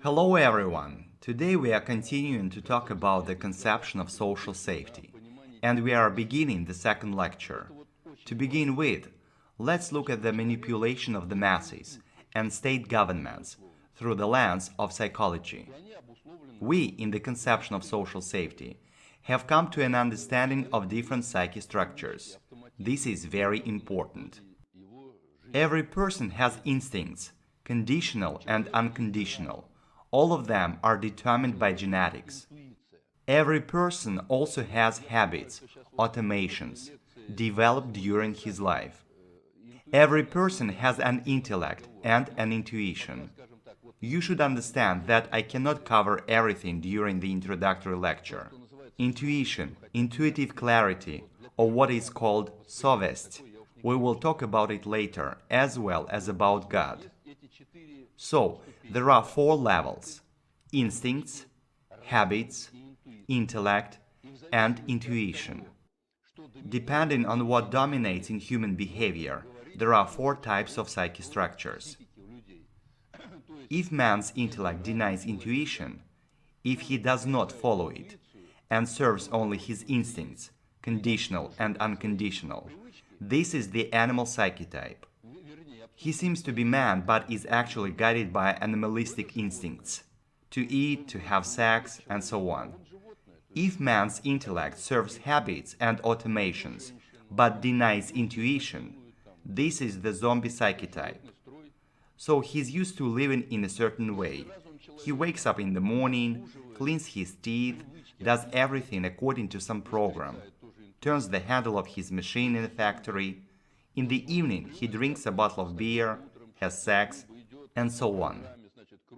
Hello everyone! Today we are continuing to talk about the conception of social safety, and we are beginning the second lecture. To begin with, let's look at the manipulation of the masses and state governments through the lens of psychology. We, in the conception of social safety, have come to an understanding of different psyche structures. This is very important. Every person has instincts, conditional and unconditional. All of them are determined by genetics. Every person also has habits, automations, developed during his life. Every person has an intellect and an intuition. You should understand that I cannot cover everything during the introductory lecture. Intuition, intuitive clarity, or what is called совесть. We will talk about it later, as well as about God. So, there are four levels: instincts, habits, intellect, and intuition. Depending on what dominates in human behavior, there are four types of psyche structures. If man's intellect denies intuition, if he does not follow it, and serves only his instincts, conditional and unconditional, this is the animal psyche type. He seems to be man but is actually guided by animalistic instincts to eat, to have sex, and so on. If man's intellect serves habits and automations but denies intuition, this is the zombie psyche type. So he's used to living in a certain way. He wakes up in the morning, cleans his teeth, does everything according to some program, turns the handle of his machine in the factory. In the evening, he drinks a bottle of beer, has sex, and so on.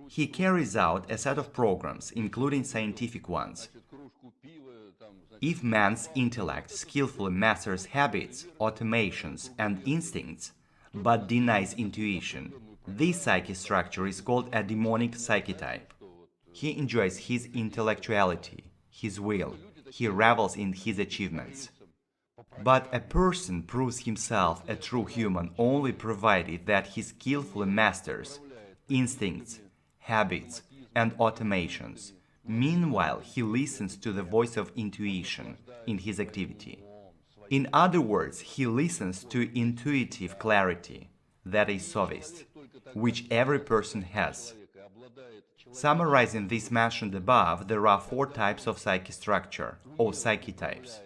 He carries out a set of programs, including scientific ones. If man's intellect skillfully masters habits, automations, and instincts, but denies intuition, this psyche structure is called a demonic psyche type. He enjoys his intellectuality, his will, he revels in his achievements. But a person proves himself a true human only provided that he skillfully masters instincts, habits, and automations. Meanwhile, he listens to the voice of intuition in his activity. In other words, he listens to intuitive clarity, that is совесть, which every person has. Summarizing this mentioned above, there are four types of psyche structure, or psyche types.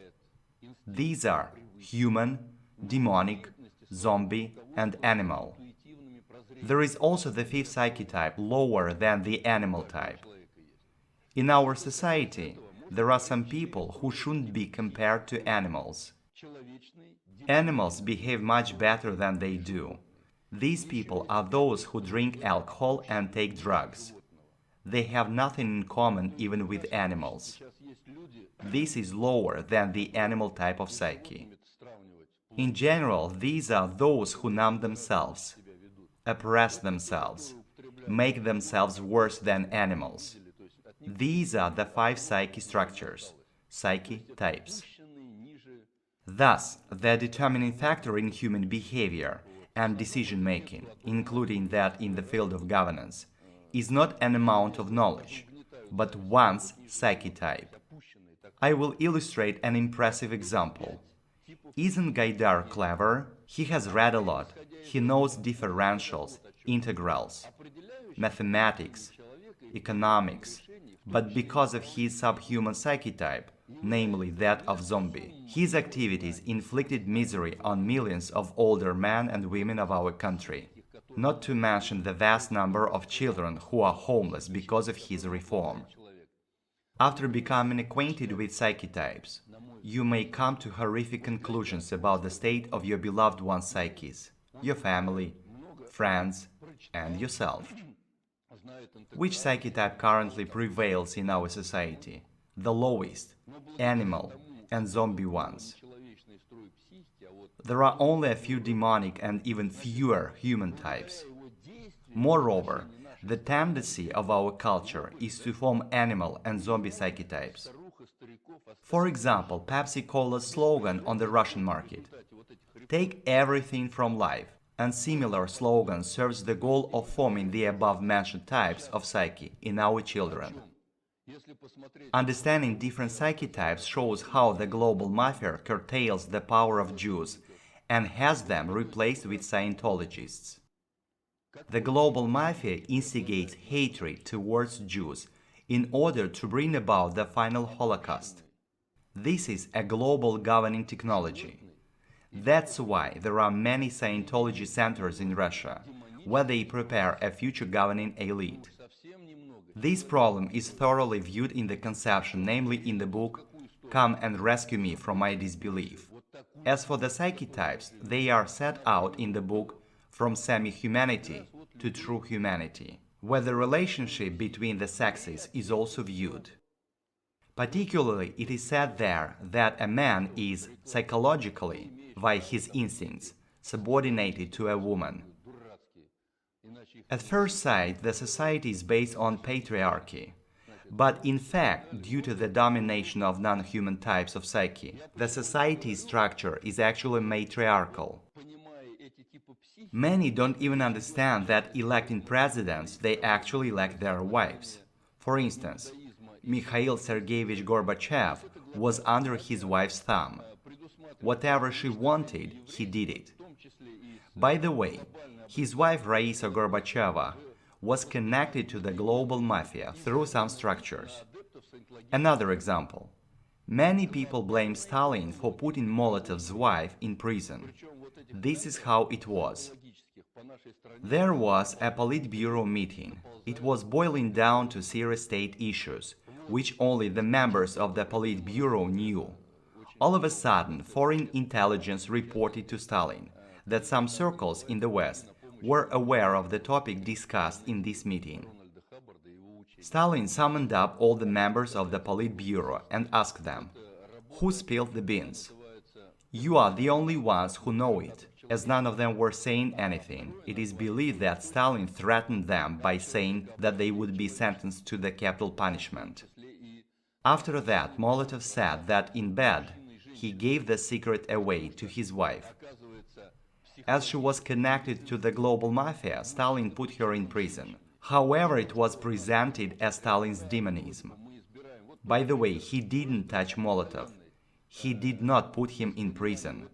These are human, demonic, zombie, and animal. There is also the fifth psyche type, lower than the animal type. In our society, there are some people who shouldn't be compared to animals. Animals behave much better than they do. These people are those who drink alcohol and take drugs. They have nothing in common even with animals. This is lower than the animal type of psyche. In general, these are those who numb themselves, oppress themselves, make themselves worse than animals. These are the five psyche structures, psyche types. Thus, the determining factor in human behavior and decision-making, including that in the field of governance, is not an amount of knowledge, but one's psyche type. I will illustrate an impressive example. Isn't Gaidar clever? He has read a lot. He knows differentials, integrals, mathematics, economics, but because of his subhuman psyche type, namely that of zombie, his activities inflicted misery on millions of older men and women of our country, not to mention the vast number of children who are homeless because of his reform. After becoming acquainted with psyche types, you may come to horrific conclusions about the state of your beloved one's psyches, your family, friends, and yourself. Which psyche type currently prevails in our society? The lowest, animal, and zombie ones. There are only a few demonic and even fewer human types. Moreover, the tendency of our culture is to form animal and zombie psyche types. For example, Pepsi Cola's slogan on the Russian market: take everything from life, And similar slogan serves the goal of forming the above-mentioned types of psyche in our children. Understanding different psyche types shows how the global mafia curtails the power of Jews and has them replaced with Scientologists. The global mafia instigates hatred towards Jews in order to bring about the final Holocaust. This is a global governing technology. That's why there are many Scientology centers in Russia, where they prepare a future governing elite. This problem is thoroughly viewed in the conception, namely in the book Come and Rescue Me from My Disbelief. As for the psyche types, they are set out in the book From Semi-Humanity to True Humanity, where the relationship between the sexes is also viewed. Particularly, it is said there that a man is psychologically, by his instincts, subordinated to a woman. At first sight, the society is based on patriarchy, but in fact, due to the domination of non-human types of psyche, the society's structure is actually matriarchal. Many don't even understand that electing presidents, they actually elect their wives. For instance, Mikhail Sergeyevich Gorbachev was under his wife's thumb. Whatever she wanted, he did it. By the way, his wife Raisa Gorbacheva was connected to the global mafia through some structures. Another example. Many people blame Stalin for putting Molotov's wife in prison. This is how it was. There was a Politburo meeting. It was boiling down to serious state issues, which only the members of the Politburo knew. All of a sudden, foreign intelligence reported to Stalin that some circles in the West were aware of the topic discussed in this meeting. Stalin summoned up all the members of the Politburo and asked them, "Who spilled the beans? You are the only ones who know it." As none of them were saying anything, it is believed that Stalin threatened them by saying that they would be sentenced to the capital punishment. After that, Molotov said that in bed he gave the secret away to his wife. As she was connected to the global mafia, Stalin put her in prison. However, it was presented as Stalin's demonism. By the way, he didn't touch Molotov. He did not put him in prison.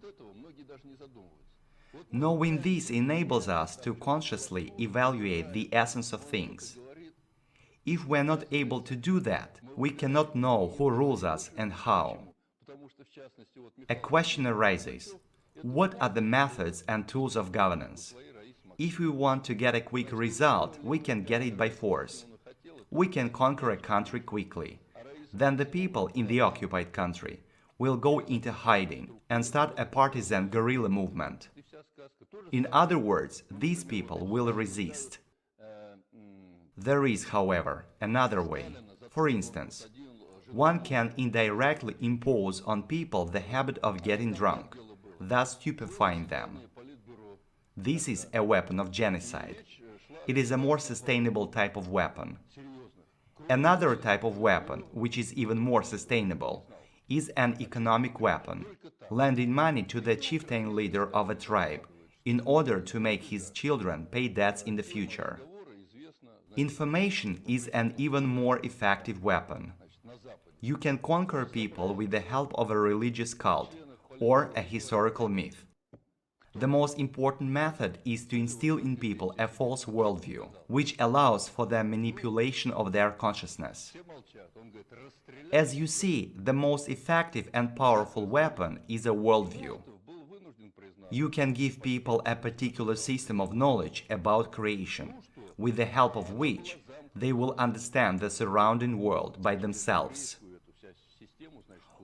Knowing this enables us to consciously evaluate the essence of things. If we are not able to do that, we cannot know who rules us and how. A question arises. What are the methods and tools of governance? If we want to get a quick result, we can get it by force. We can conquer a country quickly. Then the people in the occupied country will go into hiding and start a partisan guerrilla movement. In other words, these people will resist. There is, however, another way. For instance, one can indirectly impose on people the habit of getting drunk, thus stupefying them. This is a weapon of genocide. It is a more sustainable type of weapon. Another type of weapon, which is even more sustainable, is an economic weapon, lending money to the chieftain leader of a tribe in order to make his children pay debts in the future. Information is an even more effective weapon. You can conquer people with the help of a religious cult or a historical myth. The most important method is to instill in people a false worldview, which allows for the manipulation of their consciousness. As you see, the most effective and powerful weapon is a worldview. You can give people a particular system of knowledge about creation, with the help of which they will understand the surrounding world by themselves.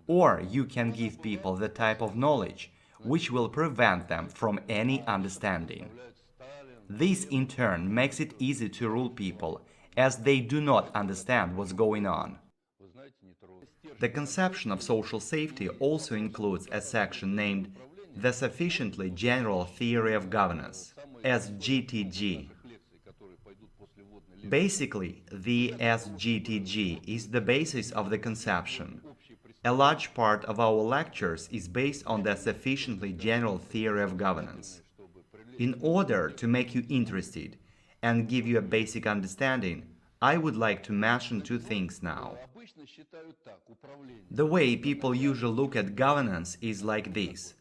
Or you can give people the type of knowledge which will prevent them from any understanding. This in turn makes it easy to rule people, as they do not understand what's going on. The conception of social safety also includes a section named the Sufficiently General Theory of Governance, SGTG. Basically, the SGTG is the basis of the conception. A large part of our lectures is based on the Sufficiently General Theory of Governance. In order to make you interested and give you a basic understanding, I would like to mention two things now. The way people usually look at governance is like this.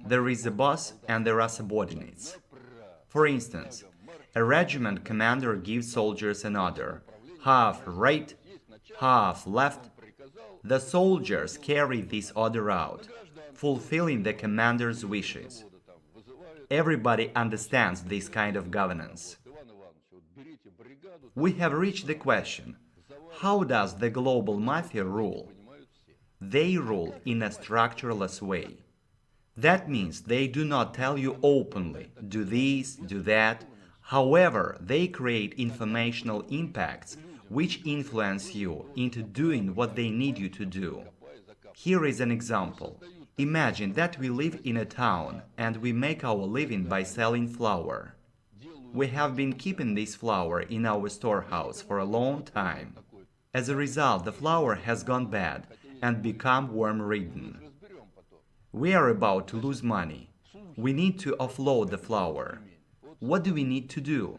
There is a boss and there are subordinates. For instance, a regiment commander gives soldiers an order, half right, half left. The soldiers carry this order out, fulfilling the commander's wishes. Everybody understands this kind of governance. We have reached the question, how does the global mafia rule? They rule in a structureless way. That means they do not tell you openly, do this, do that. However, they create informational impacts which influence you into doing what they need you to do. Here is an example. Imagine that we live in a town and we make our living by selling flour. We have been keeping this flour in our storehouse for a long time. As a result, the flour has gone bad and become worm-ridden. We are about to lose money. We need to offload the flour. What do we need to do?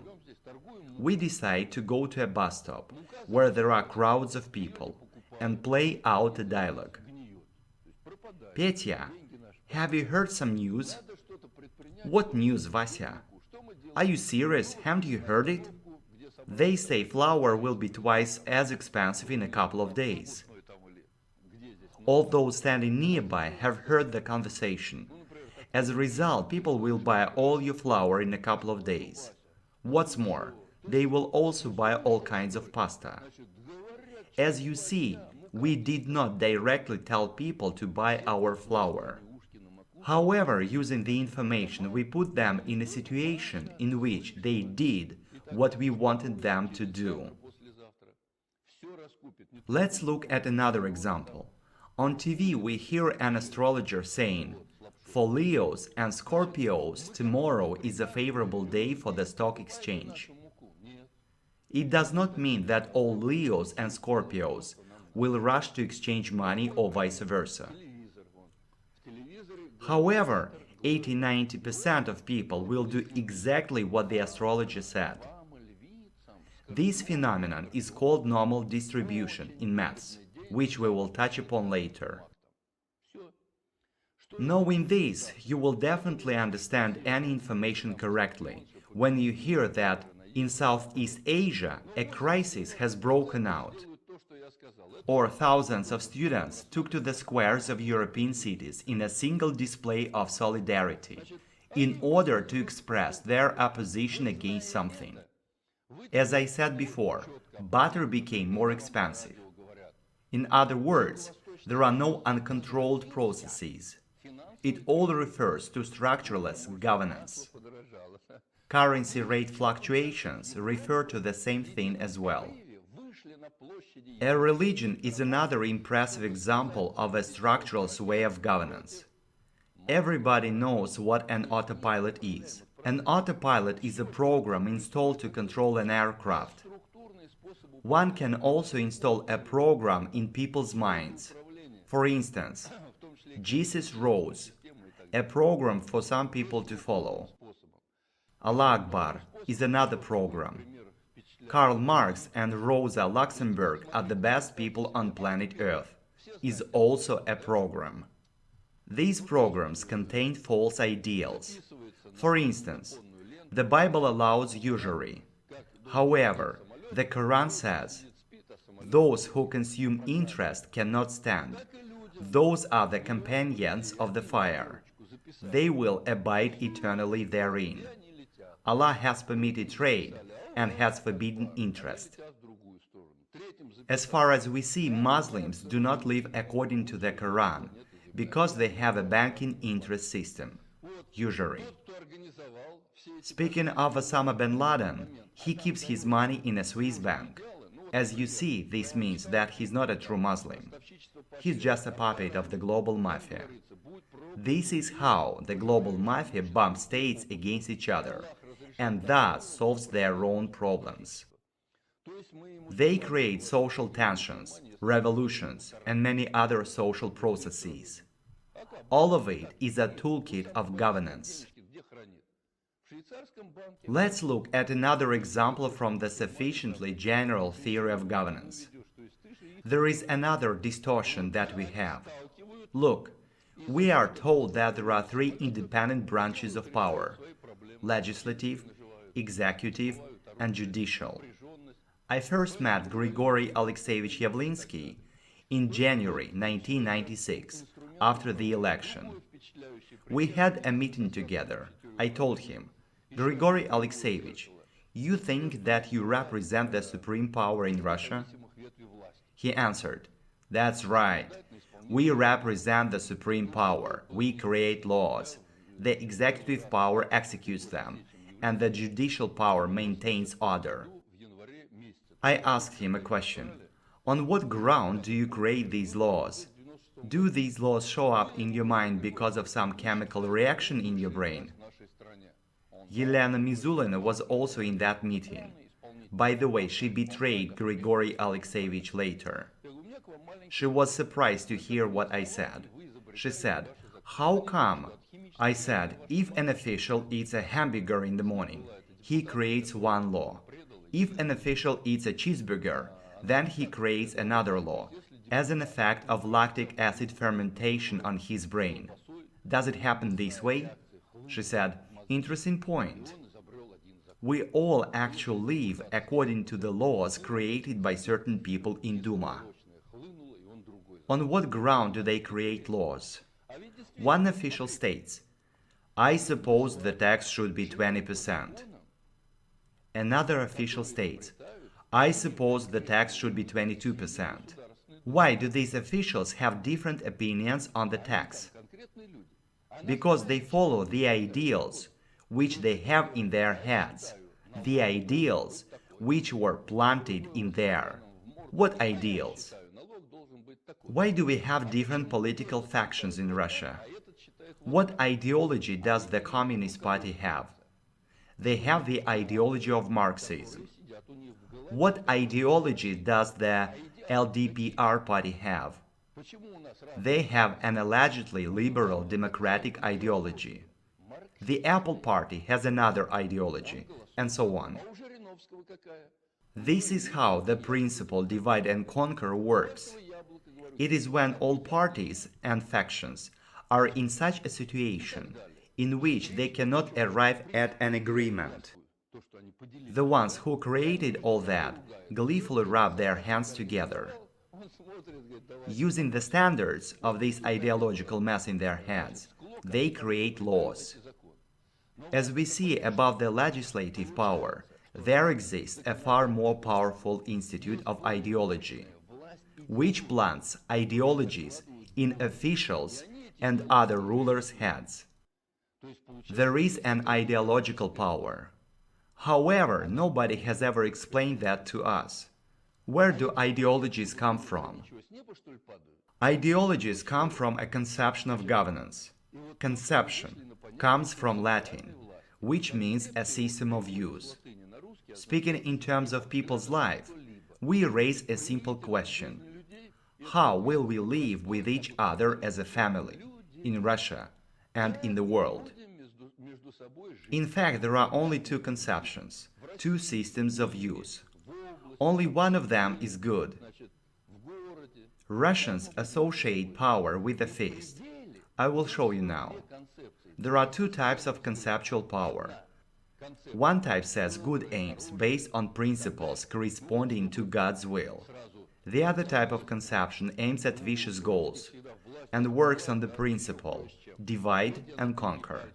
We decide to go to a bus stop where there are crowds of people and play out a dialogue. Petya, have you heard some news? What news, Vasya? Are you serious? Haven't you heard it? They say flour will be twice as expensive in a couple of days. All those standing nearby have heard the conversation. As a result, people will buy all your flour in a couple of days. What's more, they will also buy all kinds of pasta. As you see, we did not directly tell people to buy our flour. However, using the information, we put them in a situation in which they did what we wanted them to do. Let's look at another example. On TV, we hear an astrologer saying, "For Leos and Scorpios, tomorrow is a favorable day for the stock exchange." It does not mean that all Leos and Scorpios will rush to exchange money or vice versa. However, 80–90% of people will do exactly what the astrologer said. This phenomenon is called normal distribution in maths, which we will touch upon later. Knowing this, you will definitely understand any information correctly when you hear that in Southeast Asia a crisis has broken out, or thousands of students took to the squares of European cities in a single display of solidarity in order to express their opposition against something. As I said before, butter became more expensive. In other words, there are no uncontrolled processes. It all refers to structureless governance. Currency rate fluctuations refer to the same thing as well. A religion is another impressive example of a structureless way of governance. Everybody knows what an autopilot is. An autopilot is a program installed to control an aircraft. One can also install a program in people's minds. For instance, Jesus rose, a program for some people to follow. Allah Akbar is another program. Karl Marx and Rosa Luxemburg are the best people on planet Earth is also a program. These programs contain false ideals. For instance, the Bible allows usury. However, the Quran says, "Those who consume interest cannot stand. Those are the companions of the fire. They will abide eternally therein." Allah has permitted trade and has forbidden interest. As far as we see, Muslims do not live according to the Quran because they have a banking interest system, usury. Speaking of Osama bin Laden, he keeps his money in a Swiss bank. As you see, this means that he's not a true Muslim. He's just a puppet of the global mafia. This is how the global mafia bumps states against each other and thus solves their own problems. They create social tensions, revolutions, and many other social processes. All of it is a toolkit of governance. Let's look at another example from the sufficiently general theory of governance. There is another distortion that we have. Look, we are told that there are three independent branches of power: legislative, executive, and judicial. I first met Grigory Alexeyevich Yavlinsky in January 1996, after the election. We had a meeting together. I told him, "Grigory Alexeyevich, you think that you represent the supreme power in Russia?" He answered, "That's right. We represent the supreme power. We create laws. The executive power executes them, and the judicial power maintains order." I asked him a question. On what ground do you create these laws? Do these laws show up in your mind because of some chemical reaction in your brain? Yelena Mizulina was also in that meeting. By the way, she betrayed Grigory Alexeyevich later. She was surprised to hear what I said. She said, "How come?" I said, "If an official eats a hamburger in the morning, he creates one law. If an official eats a cheeseburger, then he creates another law, as an effect of lactic acid fermentation on his brain. Does it happen this way?" She said, "Interesting point. We all actually live according to the laws created by certain people in Duma. On what ground do they create laws? One official states, 'I suppose the tax should be 20%. Another official states, 'I suppose the tax should be 22%. Why do these officials have different opinions on the tax? Because they follow the ideals which they have in their heads, the ideals which were planted in there. What ideals? Why do we have different political factions in Russia? What ideology does the Communist Party have? They have the ideology of Marxism. What ideology does the LDPR party have? They have an allegedly liberal democratic ideology. The Apple Party has another ideology, and so on. This is how the principle divide and conquer works. It is when all parties and factions are in such a situation in which they cannot arrive at an agreement. The ones who created all that gleefully rub their hands together. Using the standards of this ideological mess in their heads, they create laws. As we see above the legislative power, there exists a far more powerful institute of ideology, which plants ideologies in officials and other rulers' heads. There is an ideological power. However, nobody has ever explained that to us. Where do ideologies come from? Ideologies come from a conception of governance. Conception comes from Latin, which means a system of use. Speaking in terms of people's life, we raise a simple question. How will we live with each other as a family, in Russia and in the world? In fact, there are only two conceptions, two systems of use. Only one of them is good. Russians associate power with a fist. I will show you now. There are two types of conceptual power. One type says good aims based on principles corresponding to God's will. The other type of conception aims at vicious goals and works on the principle divide and conquer.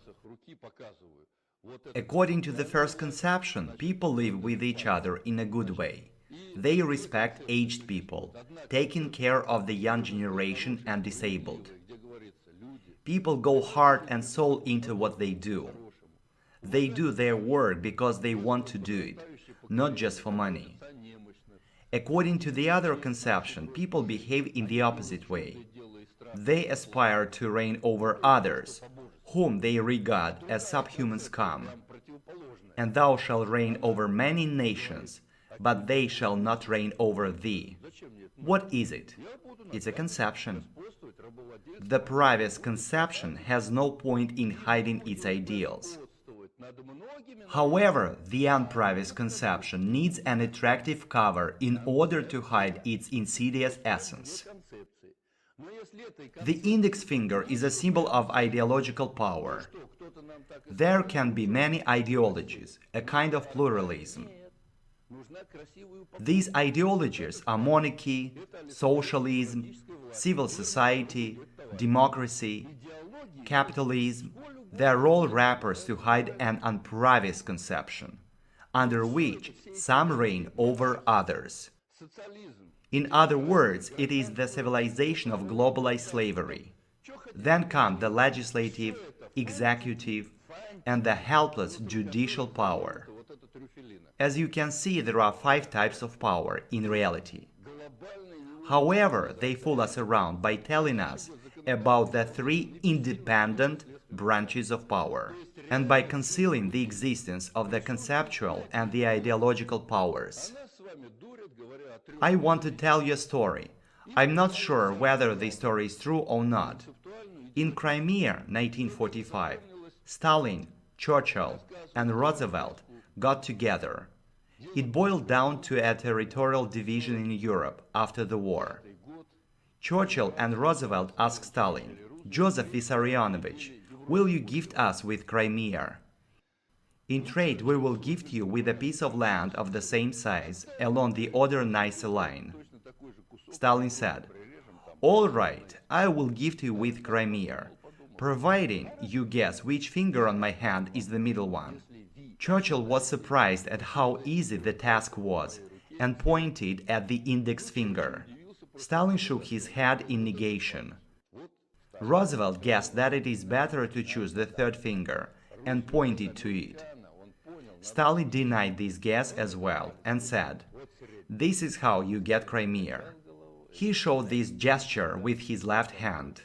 According to the first conception, people live with each other in a good way. They respect aged people, taking care of the young generation and disabled. People go heart and soul into what they do. They do their work because they want to do it, not just for money. According to the other conception, people behave in the opposite way. They aspire to reign over others, whom they regard as subhuman scum. And thou shalt reign over many nations, but they shall not reign over thee. What is it? It's a conception. The previous conception has no point in hiding its ideals. However, the unprevious conception needs an attractive cover in order to hide its insidious essence. The index finger is a symbol of ideological power. There can be many ideologies, a kind of pluralism. These ideologies are monarchy, socialism, civil society, democracy, capitalism. They are all wrappers to hide an unprevious conception, under which some reign over others. In other words, it is the civilization of globalized slavery. Then come the legislative, executive, and the helpless judicial power. As you can see, there are 5 types of power in reality. However, they fool us around by telling us about the 3 independent branches of power, and by concealing the existence of the conceptual and the ideological powers. I want to tell you a story. I'm not sure whether this story is true or not. In Crimea, 1945, Stalin, Churchill, and Roosevelt got together. It boiled down to a territorial division in Europe after the war. Churchill and Roosevelt asked Stalin, "Joseph Vissarionovich, will you gift us with Crimea? In trade, we will gift you with a piece of land of the same size along the Oder-Neisse line." Stalin said, "All right, I will gift you with Crimea, providing you guess which finger on my hand is the middle one." Churchill was surprised at how easy the task was and pointed at the index finger. Stalin shook his head in negation. Roosevelt guessed that it is better to choose the third finger and pointed to it. Stalin denied this guess as well and said, "This is how you get Crimea." He showed this gesture with his left hand.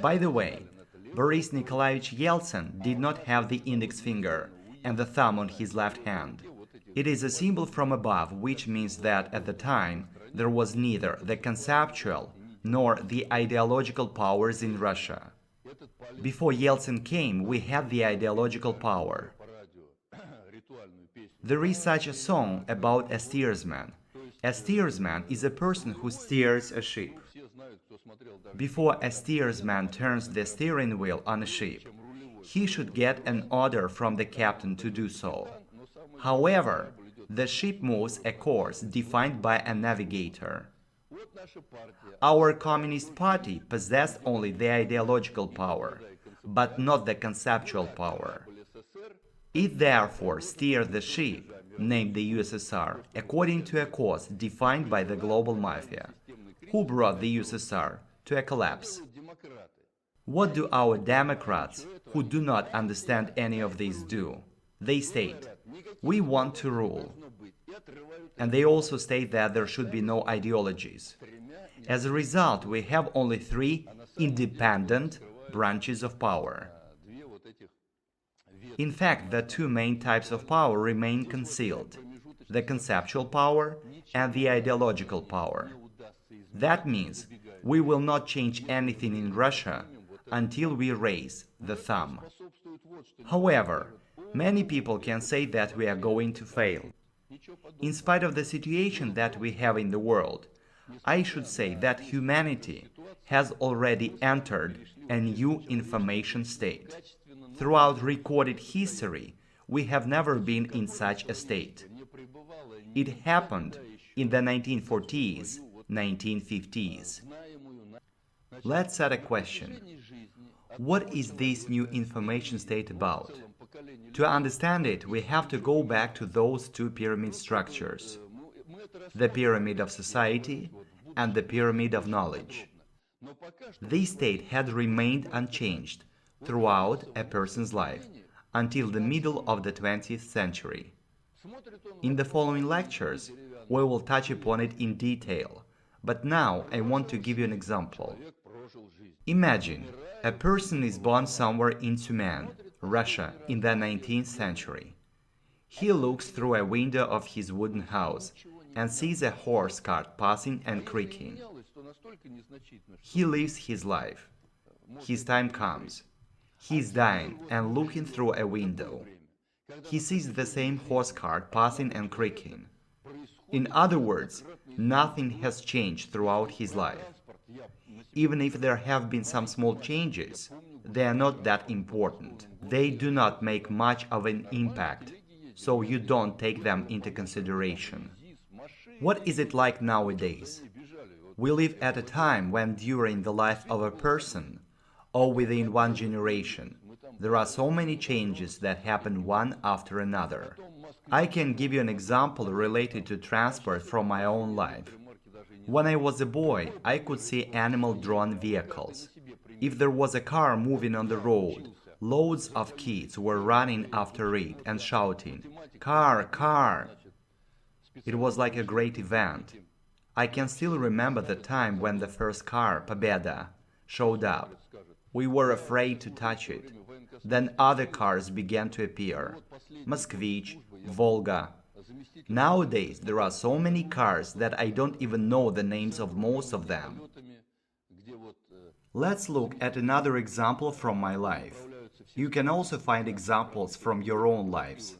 By the way, Boris Nikolaevich Yeltsin did not have the index finger and the thumb on his left hand. It is a symbol from above, which means that at the time there was neither the conceptual nor the ideological powers in Russia. Before Yeltsin came, we had the ideological power. There is such a song about a steersman. A steersman is a person who steers a ship. Before a steersman turns the steering wheel on a ship, he should get an order from the captain to do so. However, the ship moves a course defined by a navigator. Our Communist Party possessed only the ideological power, but not the conceptual power. It therefore steered the ship, named the USSR, according to a course defined by the global mafia, who brought the USSR to a collapse. What do our Democrats, who do not understand any of this, do? They state, "We want to rule." And they also state that there should be no ideologies. As a result, we have only 3 independent branches of power. In fact, the 2 main types of power remain concealed: the conceptual power and the ideological power. That means we will not change anything in Russia until we raise the thumb. However, many people can say that we are going to fail. In spite of the situation that we have in the world, I should say that humanity has already entered a new information state. Throughout recorded history, we have never been in such a state. It happened in the 1940s, 1950s. Let's set a question. What is this new information state about? To understand it, we have to go back to those 2 pyramid structures: the pyramid of society and the pyramid of knowledge. This state had remained unchanged throughout a person's life until the middle of the 20th century. In the following lectures, we will touch upon it in detail, but now I want to give you an example. Imagine a person is born somewhere in Tyumen, Russia, in the 19th century. He looks through a window of his wooden house and sees a horse cart passing and creaking. He lives his life. His time comes. He's dying and looking through a window. He sees the same horse cart passing and creaking. In other words, nothing has changed throughout his life. Even if there have been some small changes, they are not that important. They do not make much of an impact, so you don't take them into consideration. What is it like nowadays? We live at a time when during the life of a person, or within one generation, there are so many changes that happen one after another. I can give you an example related to transport from my own life. When I was a boy, I could see animal-drawn vehicles. If there was a car moving on the road, loads of kids were running after it and shouting, "Car, car!" It was like a great event. I can still remember the time when the first car, Pobeda, showed up. We were afraid to touch it. Then other cars began to appear. Moskvich, Volga. Nowadays, there are so many cars that I don't even know the names of most of them. Let's look at another example from my life. You can also find examples from your own lives.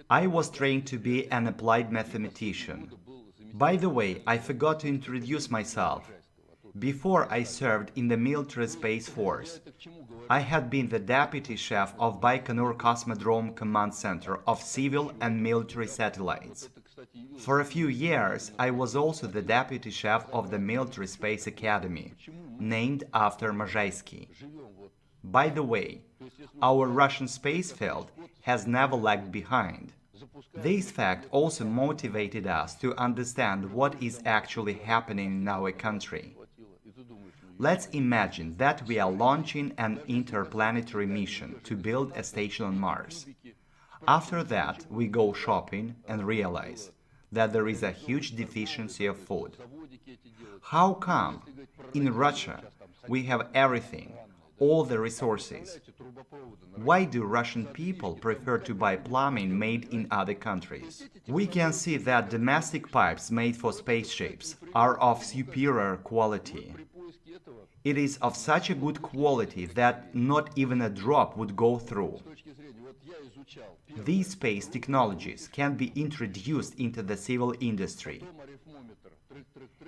I was trained to be an applied mathematician. By the way, I forgot to introduce myself. Before I served in the military space force, I had been the deputy chef of Baikonur Cosmodrome Command Center of civil and military satellites. For a few years, I was also the deputy chef of the Military Space Academy, named after Mazhaysky. By the way, our Russian space field has never lagged behind. This fact also motivated us to understand what is actually happening in our country. Let's imagine that we are launching an interplanetary mission to build a station on Mars. After that, we go shopping and realize that there is a huge deficiency of food. How come? In Russia, we have everything, all the resources. Why do Russian people prefer to buy plumbing made in other countries? We can see that domestic pipes made for spaceships are of superior quality. It is of such a good quality that not even a drop would go through. These space technologies can be introduced into the civil industry.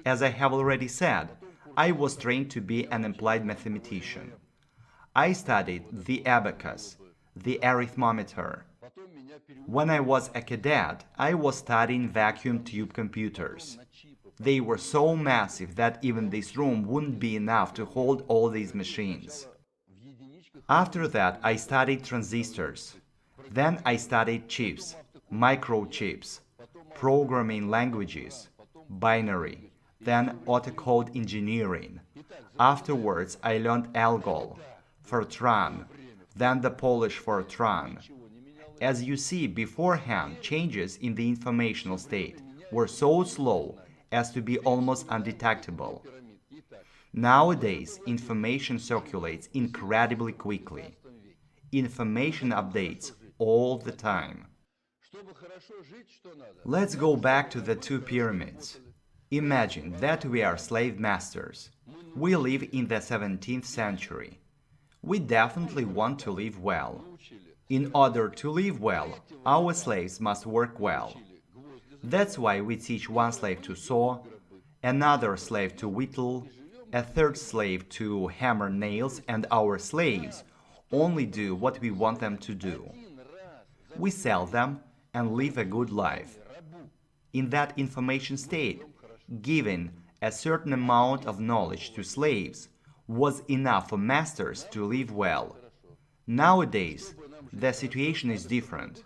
As I have already said, I was trained to be an applied mathematician. I studied the abacus, the arithmometer. When I was a cadet, I was studying vacuum tube computers. They were so massive that even this room wouldn't be enough to hold all these machines. After that, I studied transistors. Then I studied chips, microchips, programming languages, binary, then autocode engineering. Afterwards, I learned Algol, Fortran, then the Polish Fortran. As you see beforehand, changes in the informational state were so slow as to be almost undetectable. Nowadays, information circulates incredibly quickly. Information updates all the time. Let's go back to the two pyramids. Imagine that we are slave masters. We live in the 17th century. We definitely want to live well. In order to live well, our slaves must work well. That's why we teach one slave to sew, another slave to whittle, a third slave to hammer nails, and our slaves only do what we want them to do. We sell them and live a good life. In that information state, giving a certain amount of knowledge to slaves was enough for masters to live well. Nowadays, the situation is different.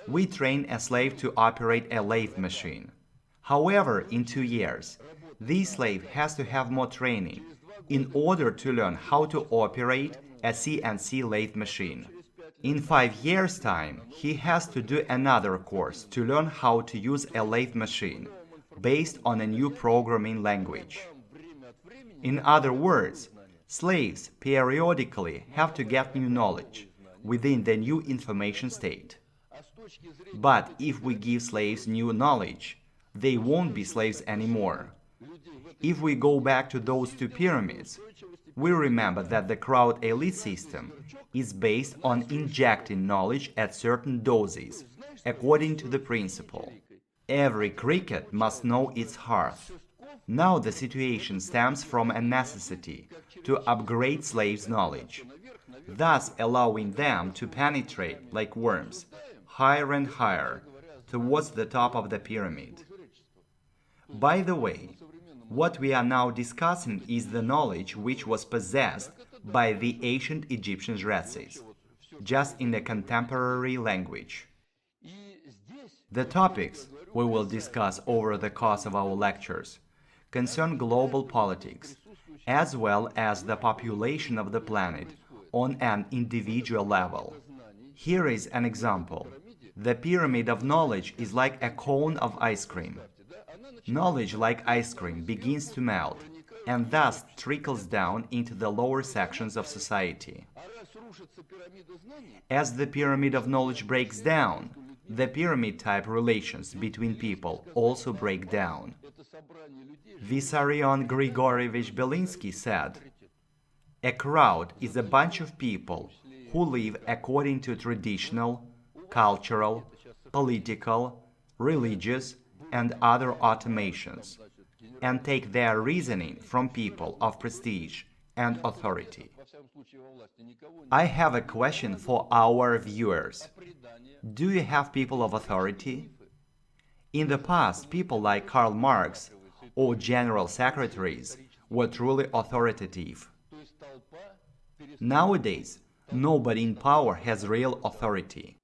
We train a slave to operate a lathe machine. However, in 2 years, this slave has to have more training in order to learn how to operate a CNC lathe machine. In 5 years' time, he has to do another course to learn how to use a lathe machine based on a new programming language. In other words, slaves periodically have to get new knowledge within the new information state. But if we give slaves new knowledge, they won't be slaves anymore. If we go back to those two pyramids, We remember that the crowd elite system is based on injecting knowledge at certain doses, according to the principle, every cricket must know its hearth. Now the situation stems from a necessity to upgrade slaves' knowledge, thus allowing them to penetrate like worms, higher and higher, towards the top of the pyramid. By the way, what we are now discussing is the knowledge which was possessed by the ancient Egyptian races, just in the contemporary language. The topics we will discuss over the course of our lectures concern global politics, as well as the population of the planet on an individual level. Here is an example. The pyramid of knowledge is like a cone of ice cream. Knowledge, like ice cream, begins to melt and thus trickles down into the lower sections of society. As the pyramid of knowledge breaks down, the pyramid-type relations between people also break down. Vissarion Grigorievich Belinsky said, "A crowd is a bunch of people who live according to traditional, cultural, political, religious, and other automations, and take their reasoning from people of prestige and authority." I have a question for our viewers. Do you have people of authority? In the past, people like Karl Marx or general secretaries were truly authoritative. Nowadays, nobody in power has real authority.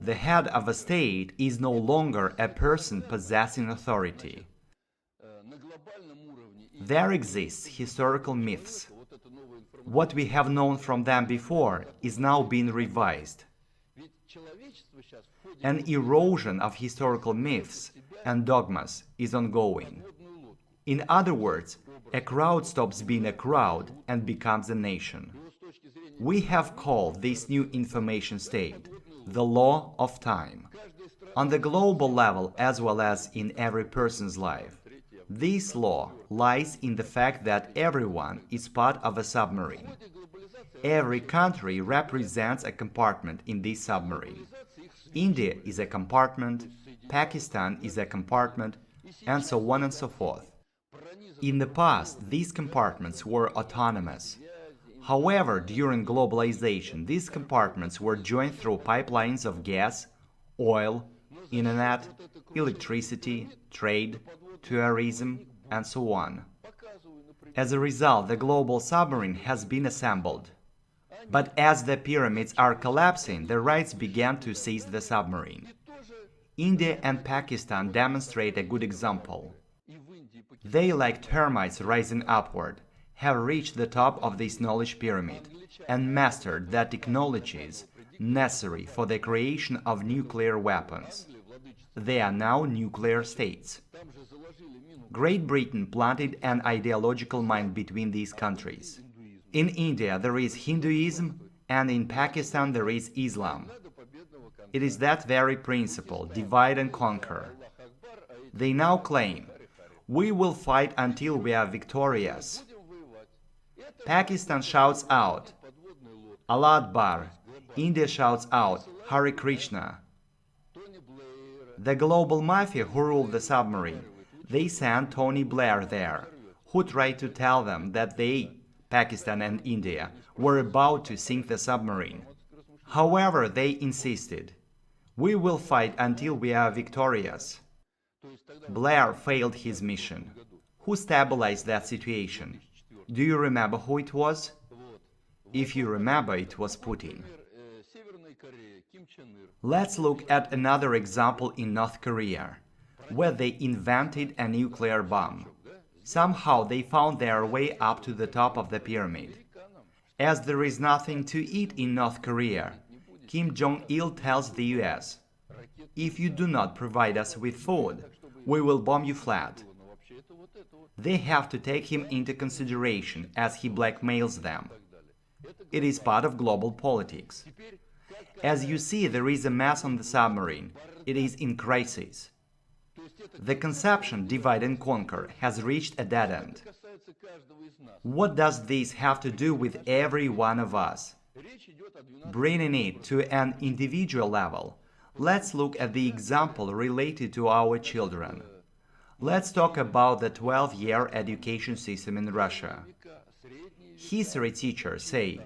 The head of a state is no longer a person possessing authority. There exists historical myths. What we have known from them before is now being revised. An erosion of historical myths and dogmas is ongoing. In other words, a crowd stops being a crowd and becomes a nation. We have called this new information state the law of time. On the global level, as well as in every person's life, this law lies in the fact that everyone is part of a submarine. Every country represents a compartment in this submarine. India is a compartment, Pakistan is a compartment, and so on and so forth. In the past, these compartments were autonomous. However, during globalization, these compartments were joined through pipelines of gas, oil, internet, electricity, trade, tourism, and so on. As a result, the global submarine has been assembled. But as the pyramids are collapsing, the raids began to seize the submarine. India and Pakistan demonstrate a good example. They, like termites rising upward, have reached the top of this knowledge pyramid and mastered the technologies necessary for the creation of nuclear weapons. They are now nuclear states. Great Britain planted an ideological mine between these countries. In India there is Hinduism, and in Pakistan there is Islam. It is that very principle, divide and conquer. They now claim, "We will fight until we are victorious." Pakistan shouts out, "Allah Akbar." India shouts out, "Hare Krishna." The global mafia who ruled the submarine, they sent Tony Blair there, who tried to tell them that they, Pakistan and India, were about to sink the submarine. However, they insisted, "We will fight until we are victorious." Blair failed his mission. Who stabilized that situation? Do you remember who it was? If you remember, it was Putin. Let's look at another example in North Korea, where they invented a nuclear bomb. Somehow they found their way up to the top of the pyramid. As there is nothing to eat in North Korea, Kim Jong-il tells the US, "If you do not provide us with food, we will bomb you flat." They have to take him into consideration as he blackmails them. It is part of global politics. As you see, there is a mess on the submarine. It is in crisis. The conception divide and conquer has reached a dead end. What does this have to do with every one of us? Bringing it to an individual level, let's look at the example related to our children. Let's talk about the 12-year education system in Russia. History teachers say,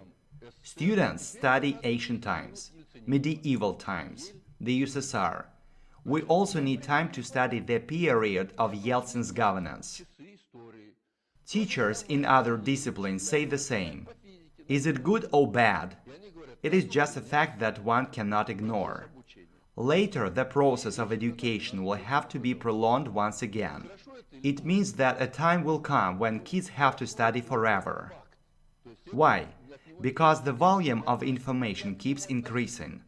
students study ancient times, medieval times, the USSR. We also need time to study the period of Yeltsin's governance. Teachers in other disciplines say the same. Is it good or bad? It is just a fact that one cannot ignore. Later, the process of education will have to be prolonged once again. It means that a time will come when kids have to study forever. Why? Because the volume of information keeps increasing.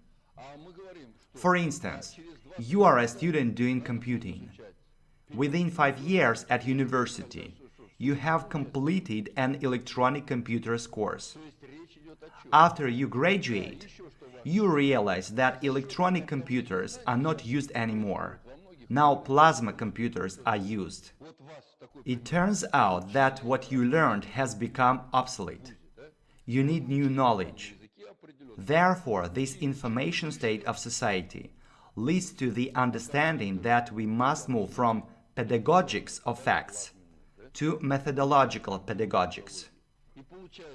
For instance, you are a student doing computing. Within 5 years at university, you have completed an electronic computers course. After you graduate, you realize that electronic computers are not used anymore. Now plasma computers are used. It turns out that what you learned has become obsolete. You need new knowledge. Therefore, this information state of society leads to the understanding that we must move from pedagogics of facts to methodological pedagogics.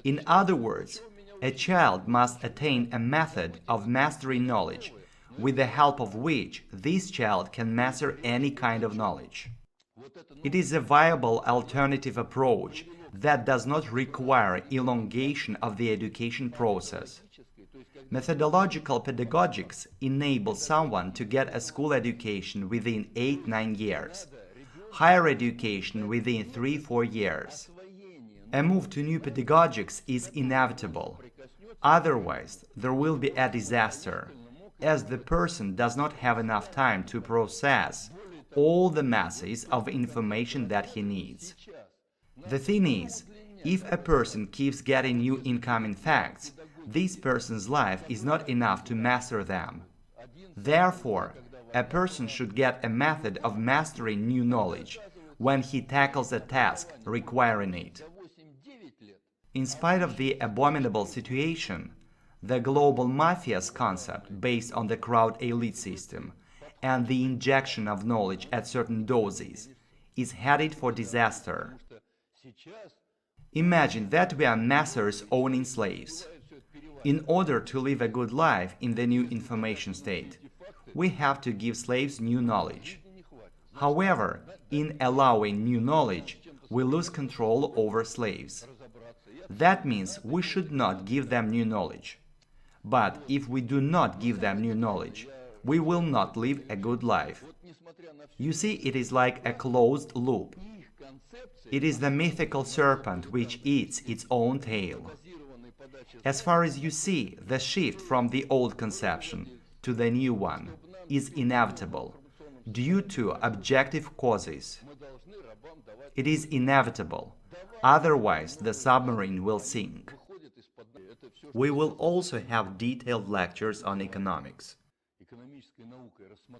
In other words, a child must attain a method of mastering knowledge, with the help of which this child can master any kind of knowledge. It is a viable alternative approach that does not require elongation of the education process. Methodological pedagogics enables someone to get a school education within 8-9 years, higher education within 3-4 years. A move to new pedagogics is inevitable. Otherwise, there will be a disaster, as the person does not have enough time to process all the masses of information that he needs. The thing is, if a person keeps getting new incoming facts, this person's life is not enough to master them. Therefore, a person should get a method of mastering new knowledge when he tackles a task requiring it. In spite of the abominable situation, the global mafia's concept based on the crowd elite system and the injection of knowledge at certain doses is headed for disaster. Imagine that we are masters owning slaves. In order to live a good life in the new information state, we have to give slaves new knowledge. However, in allowing new knowledge, we lose control over slaves. That means we should not give them new knowledge. But if we do not give them new knowledge, we will not live a good life. You see, it is like a closed loop. It is the mythical serpent which eats its own tail. As far as you see, the shift from the old conception to the new one is inevitable, due to objective causes. It is inevitable, otherwise the submarine will sink. We will also have detailed lectures on economics.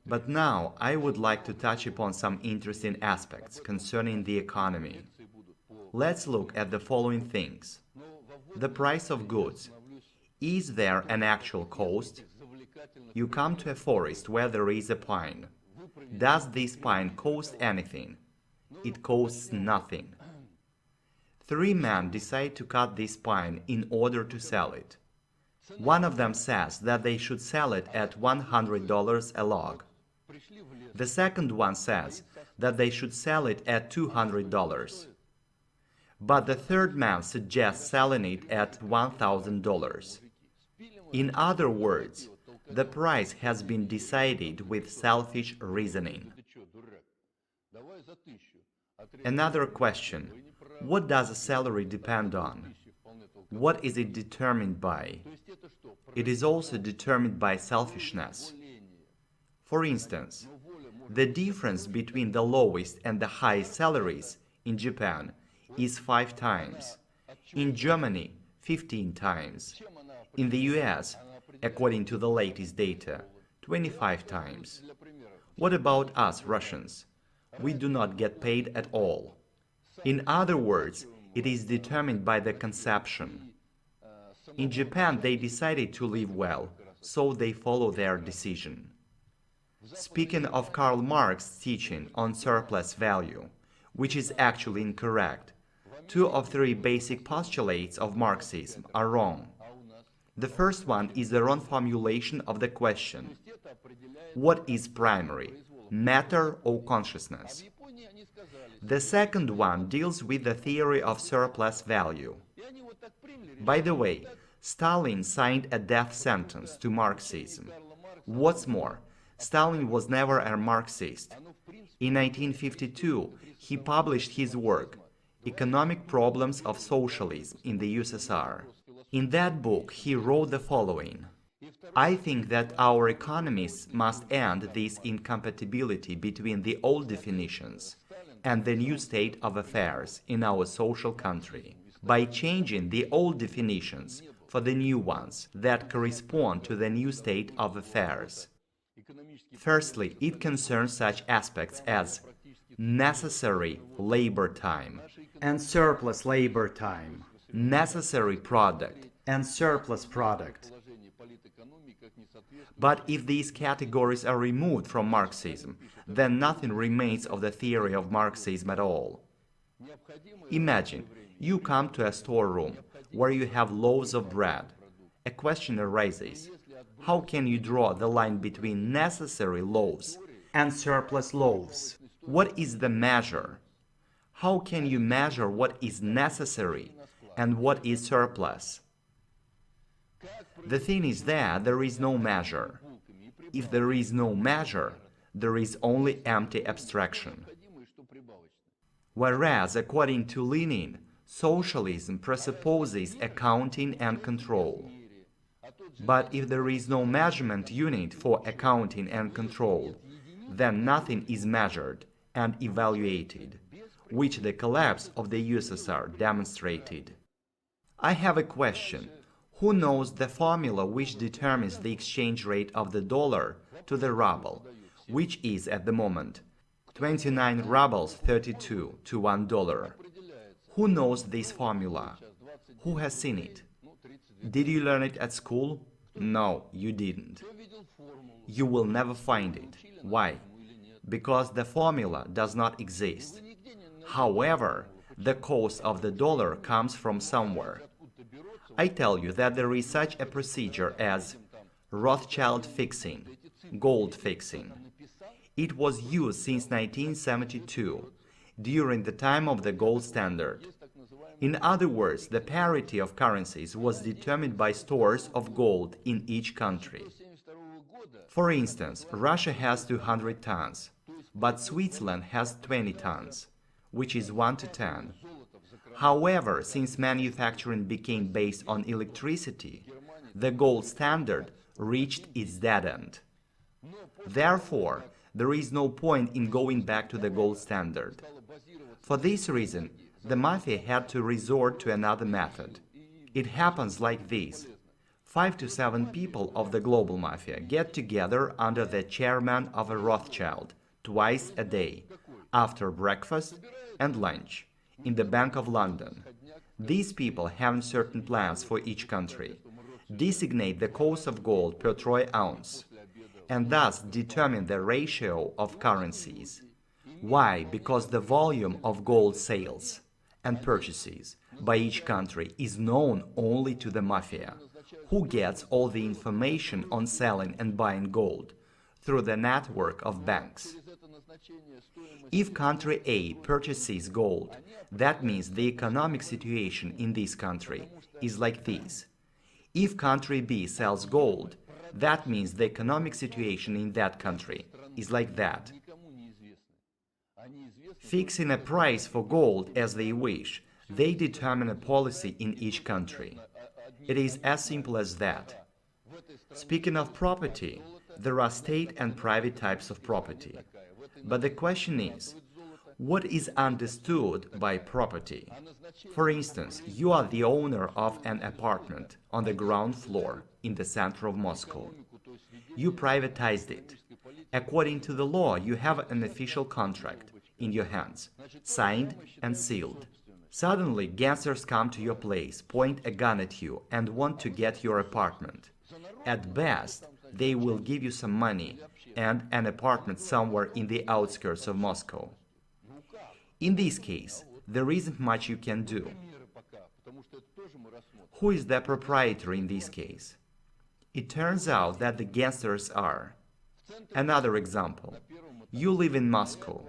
But now I would like to touch upon some interesting aspects concerning the economy. Let's look at the following things. The price of goods. Is there an actual cost? You come to a forest where there is a pine. Does this pine cost anything? It costs nothing. 3 men decide to cut this pine in order to sell it. One of them says that they should sell it at $100 a log. The second one says that they should sell it at $200. But the third man suggests selling it at $1,000. In other words, the price has been decided with selfish reasoning. Another question: what does a salary depend on? What is it determined by? It is also determined by selfishness. For instance, the difference between the lowest and the highest salaries in Japan is 5 times, in Germany 15 times, in the US, according to the latest data, 25 times. What about us, Russians? We do not get paid at all. In other words, it is determined by the conception. In Japan, they decided to live well, so they follow their decision. Speaking of Karl Marx's teaching on surplus value, which is actually incorrect, 2 of 3 basic postulates of Marxism are wrong. The first one is the wrong formulation of the question: what is primary, matter or consciousness? The second one deals with the theory of surplus value. By the way, Stalin signed a death sentence to Marxism. What's more, Stalin was never a Marxist. In 1952, he published his work, Economic Problems of Socialism in the USSR. In that book, he wrote the following: I think that our economists must end this incompatibility between the old definitions and the new state of affairs in our social country by changing the old definitions for the new ones that correspond to the new state of affairs. Firstly, it concerns such aspects as necessary labor time and surplus labor time, necessary product and surplus product. But if these categories are removed from Marxism, then nothing remains of the theory of Marxism at all. Imagine, you come to a storeroom where you have loaves of bread. A question arises: how can you draw the line between necessary loaves and surplus loaves? What is the measure? How can you measure what is necessary and what is surplus? The thing is that there is no measure. If there is no measure, there is only empty abstraction. Whereas, according to Lenin, socialism presupposes accounting and control. But if there is no measurement unit for accounting and control, then nothing is measured and evaluated, which the collapse of the USSR demonstrated. I have a question. Who knows the formula which determines the exchange rate of the dollar to the ruble, which is at the moment 29 rubles 32 to $1? Who knows this formula? Who has seen it? Did you learn it at school? No, you didn't. You will never find it. Why? Because the formula does not exist. However, the cost of the dollar comes from somewhere. I tell you that there is such a procedure as Rothschild fixing, gold fixing. It was used since 1972, during the time of the gold standard. In other words, the parity of currencies was determined by stores of gold in each country. For instance, Russia has 200 tons, but Switzerland has 20 tons, which is 1 to 10. However, since manufacturing became based on electricity, the gold standard reached its dead end. Therefore, there is no point in going back to the gold standard. For this reason, the mafia had to resort to another method. It happens like this. 5 to 7 people of the global mafia get together under the chairman of a Rothschild twice a day, after breakfast and lunch, in the Bank of London. These people have certain plans for each country, designate the cost of gold per troy ounce, and thus determine the ratio of currencies. Why? Because the volume of gold sales and purchases by each country is known only to the mafia, who gets all the information on selling and buying gold through the network of banks. If country A purchases gold, that means the economic situation in this country is like this. If country B sells gold, that means the economic situation in that country is like that. Fixing a price for gold as they wish, they determine a policy in each country. It is as simple as that. Speaking of property, there are state and private types of property. But the question is, what is understood by property? For instance, you are the owner of an apartment on the ground floor in the center of Moscow. You privatized it, According to the law, you have an official contract in your hands, signed and sealed. Suddenly, gangsters come to your place, point a gun at you, and want to get your apartment. At best, they will give you some money and an apartment somewhere in the outskirts of Moscow. In this case, there isn't much you can do. Who is the proprietor in this case? It turns out that the gangsters are. Another example. You live in Moscow.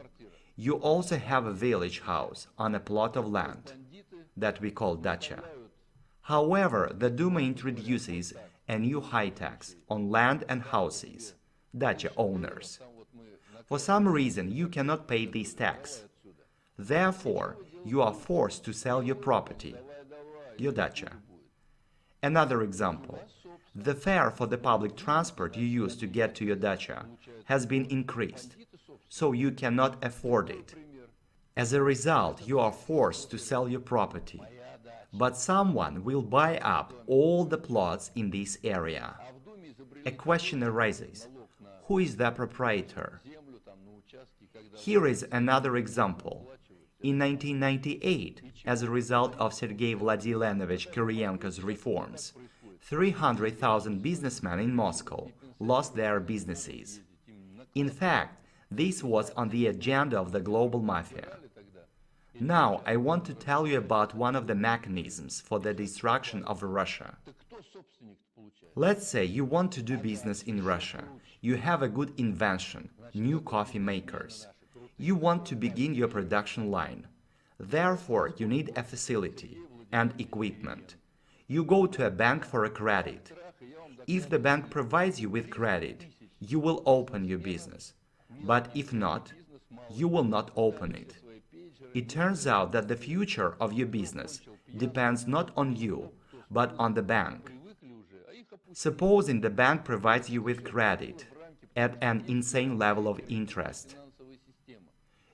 You also have a village house on a plot of land that we call dacha. However, the Duma introduces a new high tax on land and houses, dacha owners. For some reason, you cannot pay this tax. Therefore, you are forced to sell your property, your dacha. Another example. The fare for the public transport you use to get to your dacha has been increased, so you cannot afford it. As a result, you are forced to sell your property. But someone will buy up all the plots in this area. A question arises. Who is the proprietor? Here is another example. In 1998, as a result of Sergei Vladimirovich Kirienko's reforms, 300,000 businessmen in Moscow lost their businesses. In fact, this was on the agenda of the global mafia. Now, I want to tell you about one of the mechanisms for the destruction of Russia. Let's say you want to do business in Russia. You have a good invention, new coffee makers. You want to begin your production line. Therefore, you need a facility and equipment. You go to a bank for a credit. If the bank provides you with credit, you will open your business. But if not, you will not open it. It turns out that the future of your business depends not on you, but on the bank. Supposing the bank provides you with credit at an insane level of interest.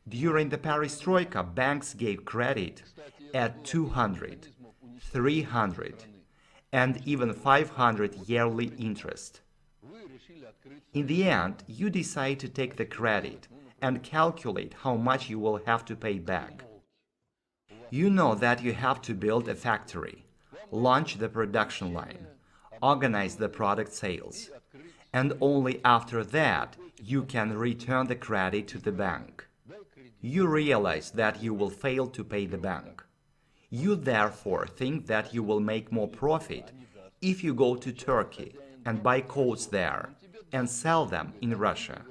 During the perestroika, banks gave credit at 200, 300, and even 500 yearly interest. In the end, you decide to take the credit and calculate how much you will have to pay back. You know that you have to build a factory, launch the production line, organize the product sales, and only after that you can return the credit to the bank. You realize that you will fail to pay the bank. You therefore think that you will make more profit if you go to Turkey and buy coats there and sell them in Russia.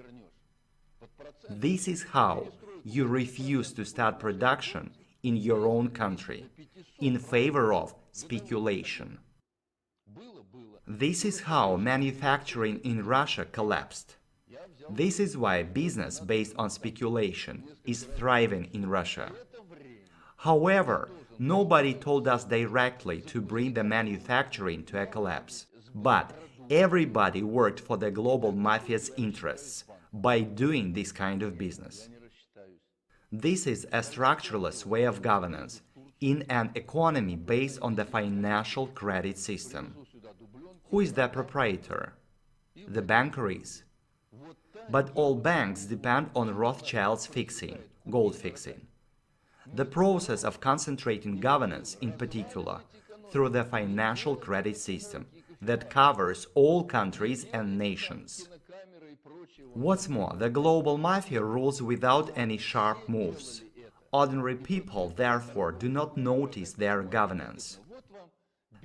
This is how you refuse to start production in your own country in favor of speculation. This is how manufacturing in Russia collapsed. This is why business based on speculation is thriving in Russia. However, nobody told us directly to bring the manufacturing to a collapse. But everybody worked for the global mafia's interests by doing this kind of business. This is a structureless way of governance in an economy based on the financial credit system. Who is the proprietor? The banker is. But all banks depend on Rothschild's fixing, gold fixing. The process of concentrating governance, in particular, through the financial credit system that covers all countries and nations. What's more, the global mafia rules without any sharp moves. Ordinary people, therefore, do not notice their governance.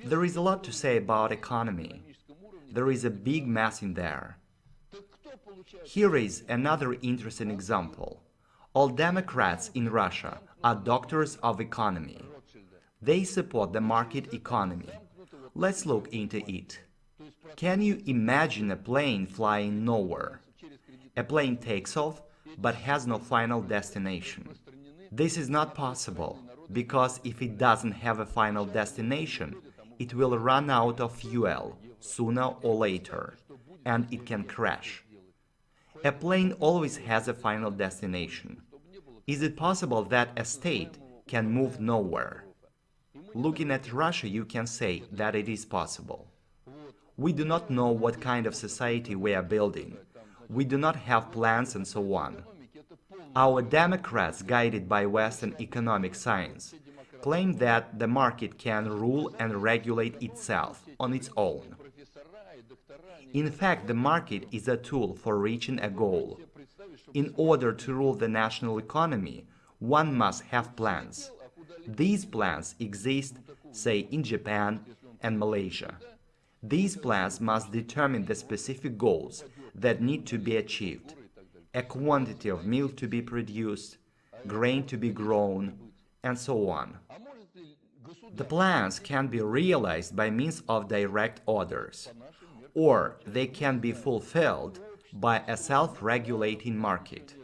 There is a lot to say about economy. There is a big mess in there. Here is another interesting example. All Democrats in Russia are doctors of economy. They support the market economy. Let's look into it. Can you imagine a plane flying nowhere? A plane takes off, but has no final destination. This is not possible, because if it doesn't have a final destination, it will run out of fuel sooner or later, and it can crash. A plane always has a final destination. Is it possible that a state can move nowhere? Looking at Russia, you can say that it is possible. We do not know what kind of society we are building. We do not have plans and so on. Our Democrats, guided by Western economic science, claim that the market can rule and regulate itself on its own. In fact, the market is a tool for reaching a goal. In order to rule the national economy, one must have plans. These plans exist, say, in Japan and Malaysia. These plans must determine the specific goals that need to be achieved: a quantity of milk to be produced, grain to be grown, and so on. The plans can be realized by means of direct orders, or they can be fulfilled by a self-regulating market.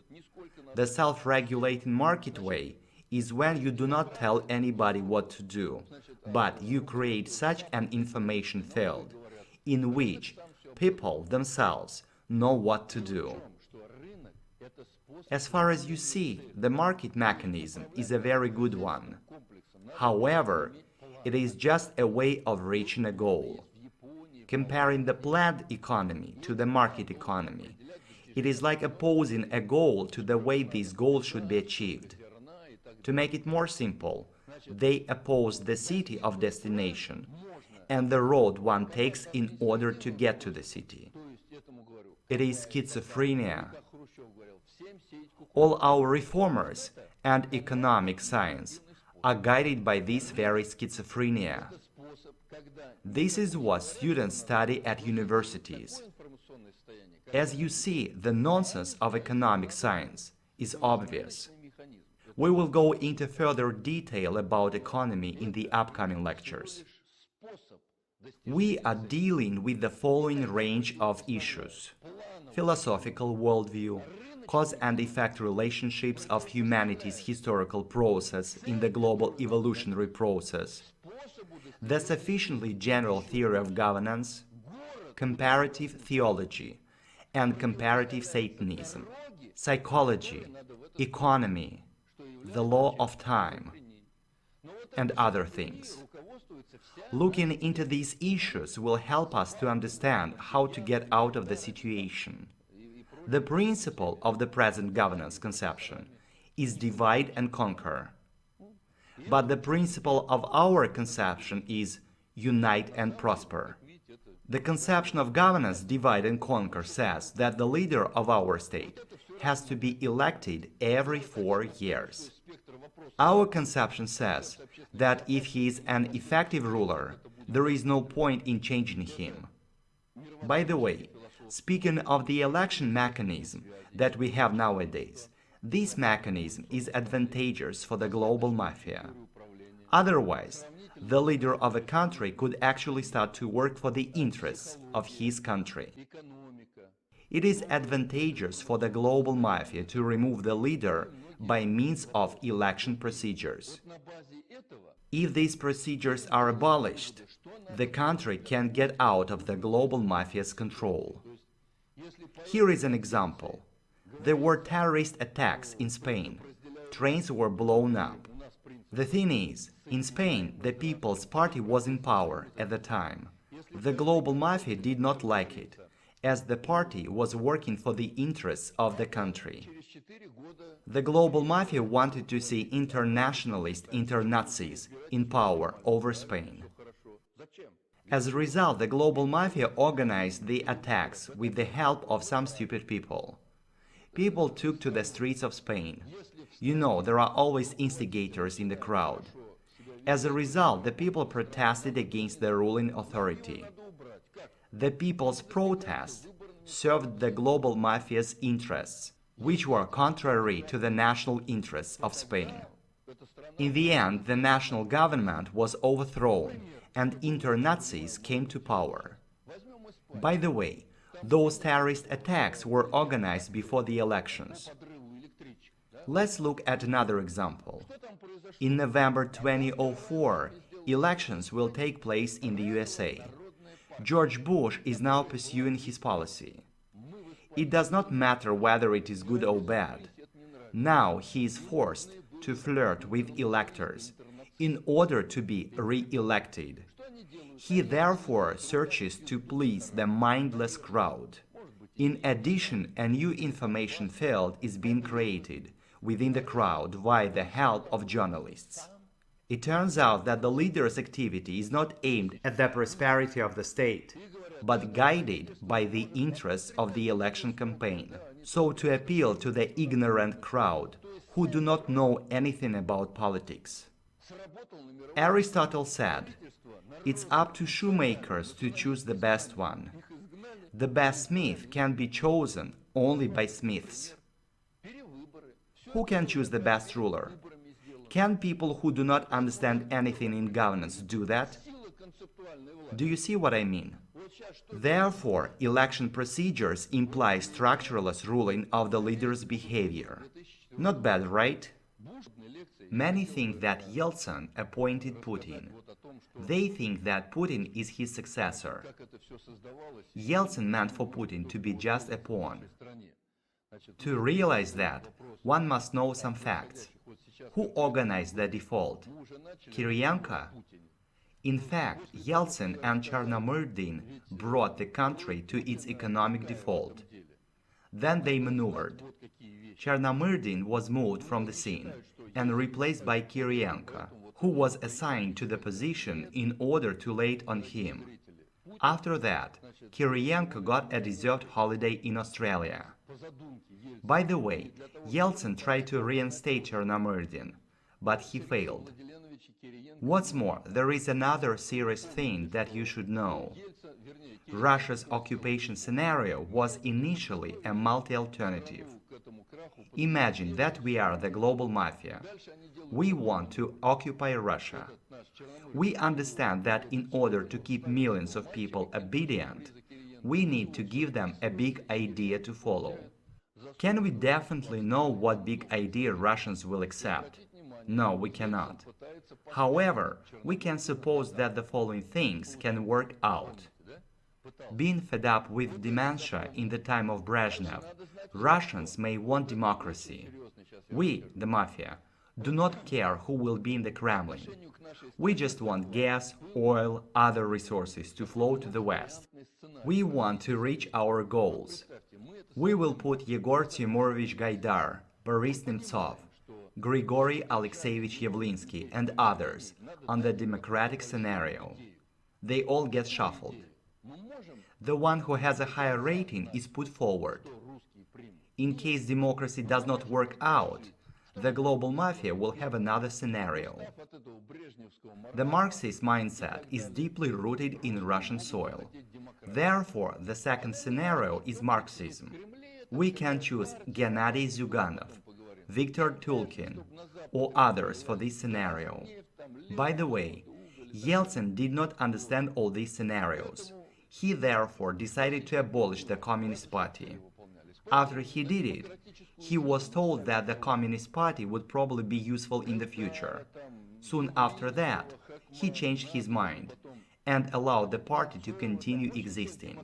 The self-regulating market way is when you do not tell anybody what to do, but you create such an information field in which people themselves know what to do. As far as you see, the market mechanism is a very good one. However, it is just a way of reaching a goal. Comparing the planned economy to the market economy, it is like opposing a goal to the way this goal should be achieved. To make it more simple, they oppose the city of destination and the road one takes in order to get to the city. It is schizophrenia. All our reformers and economic science are guided by this very schizophrenia. This is what students study at universities. As you see, the nonsense of economic science is obvious. We will go into further detail about economy in the upcoming lectures. We are dealing with the following range of issues: philosophical worldview, cause and effect relationships of humanity's historical process in the global evolutionary process, the sufficiently general theory of governance, comparative theology and comparative Satanism, psychology, economy, the law of time, and other things. Looking into these issues will help us to understand how to get out of the situation. The principle of the present governance conception is divide and conquer. But the principle of our conception is unite and prosper. The conception of governance divide and conquer says that the leader of our state has to be elected every 4 years. Our conception says that if he is an effective ruler, there is no point in changing him. By the way, speaking of the election mechanism that we have nowadays, this mechanism is advantageous for the global mafia. Otherwise, the leader of a country could actually start to work for the interests of his country. It is advantageous for the global mafia to remove the leader by means of election procedures. If these procedures are abolished, the country can get out of the global mafia's control. Here is an example. There were terrorist attacks in Spain. Trains were blown up. The thing is, in Spain, the People's Party was in power at the time. The global mafia did not like it, as the party was working for the interests of the country. The global mafia wanted to see internationalist inter-Nazis in power over Spain. As a result, the global mafia organized the attacks with the help of some stupid people. People took to the streets of Spain. You know, there are always instigators in the crowd. As a result, the people protested against the ruling authority. The people's protest served the global mafia's interests, which were contrary to the national interests of Spain. In the end, the national government was overthrown and inter-Nazis came to power. By the way, those terrorist attacks were organized before the elections. Let's look at another example. In November 2004, elections will take place in the USA. George Bush is now pursuing his policy. It does not matter whether it is good or bad. Now he is forced to flirt with electors in order to be re-elected. He therefore searches to please the mindless crowd. In addition, a new information field is being created within the crowd via the help of journalists. It turns out that the leader's activity is not aimed at the prosperity of the state, but guided by the interests of the election campaign. So to appeal to the ignorant crowd, who do not know anything about politics. Aristotle said, "It's up to shoemakers to choose the best one. The best smith can be chosen only by smiths." Who can choose the best ruler? Can people who do not understand anything in governance do that? Do you see what I mean? Therefore, election procedures imply structureless ruling of the leader's behavior. Not bad, right? Many think that Yeltsin appointed Putin. They think that Putin is his successor. Yeltsin meant for Putin to be just a pawn. To realize that, one must know some facts. Who organized the default? Kirienko? In fact, Yeltsin and Chernomyrdin brought the country to its economic default. Then they maneuvered. Chernomyrdin was moved from the scene and replaced by Kirienko, who was assigned to the position in order to lay it on him. After that, Kirienko got a deserved holiday in Australia. By the way, Yeltsin tried to reinstate Chernomyrdin, but he failed. What's more, there is another serious thing that you should know. Russia's occupation scenario was initially a multi-alternative. Imagine that we are the global mafia. We want to occupy Russia. We understand that in order to keep millions of people obedient, we need to give them a big idea to follow. Can we definitely know what big idea Russians will accept? No, we cannot. However, we can suppose that the following things can work out. Being fed up with dementia in the time of Brezhnev, Russians may want democracy. We, the mafia, do not care who will be in the Kremlin. We just want gas, oil, other resources to flow to the West. We want to reach our goals. We will put Yegor Timurovich Gaidar, Boris Nemtsov, Grigory Alexeyevich Yavlinsky, and others on the democratic scenario. They all get shuffled. The one who has a higher rating is put forward. In case democracy does not work out, the global mafia will have another scenario. The Marxist mindset is deeply rooted in Russian soil. Therefore, the second scenario is Marxism. We can choose Gennady Zyuganov, Viktor Tulkin, or others for this scenario. By the way, Yeltsin did not understand all these scenarios. He therefore decided to abolish the Communist Party. After he did it, he was told that the Communist Party would probably be useful in the future. Soon after that, he changed his mind and allowed the party to continue existing.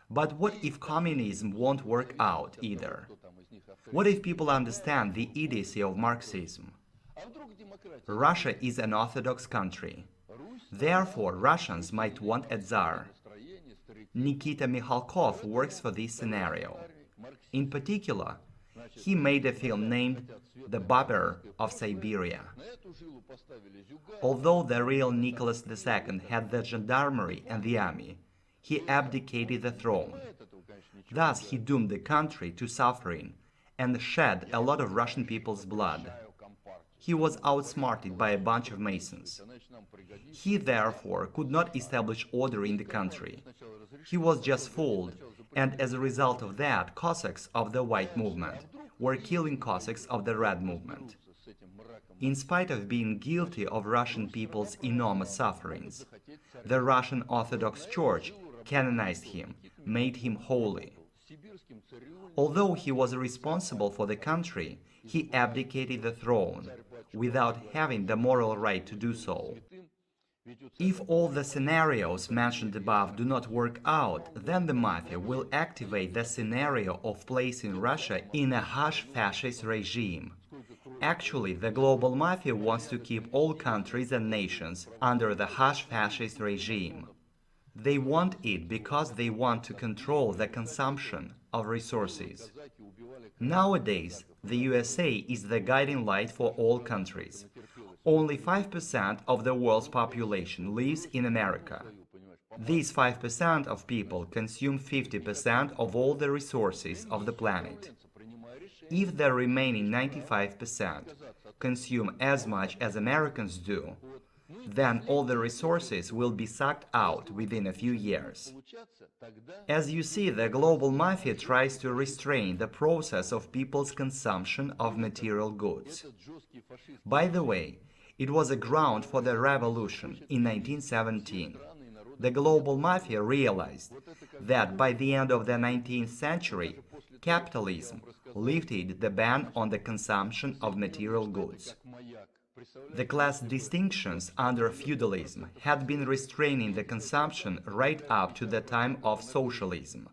But what if communism won't work out either? What if people understand the idiocy of Marxism? Russia is an Orthodox country. Therefore, Russians might want a Tsar. Nikita Mikhalkov works for this scenario. In particular, he made a film named The Barber of Siberia. Although the real Nicholas II had the gendarmerie and the army, he abdicated the throne. Thus, he doomed the country to suffering and shed a lot of Russian people's blood. He was outsmarted by a bunch of Masons. He therefore could not establish order in the country. He was just fooled, and as a result of that, Cossacks of the White Movement were killing Cossacks of the Red Movement. In spite of being guilty of Russian people's enormous sufferings, the Russian Orthodox Church canonized him, made him holy. Although he was responsible for the country, he abdicated the throne without having the moral right to do so. If all the scenarios mentioned above do not work out, then the mafia will activate the scenario of placing Russia in a harsh fascist regime. Actually, the global mafia wants to keep all countries and nations under the harsh fascist regime. They want it because they want to control the consumption of resources. Nowadays, the USA is the guiding light for all countries. Only 5% of the world's population lives in America. These 5% of people consume 50% of all the resources of the planet. If the remaining 95% consume as much as Americans do, then all the resources will be sucked out within a few years. As you see, the global mafia tries to restrain the process of people's consumption of material goods. By the way, it was a ground for the revolution in 1917. The global mafia realized that by the end of the 19th century, capitalism lifted the ban on the consumption of material goods. The class distinctions under feudalism had been restraining the consumption right up to the time of socialism.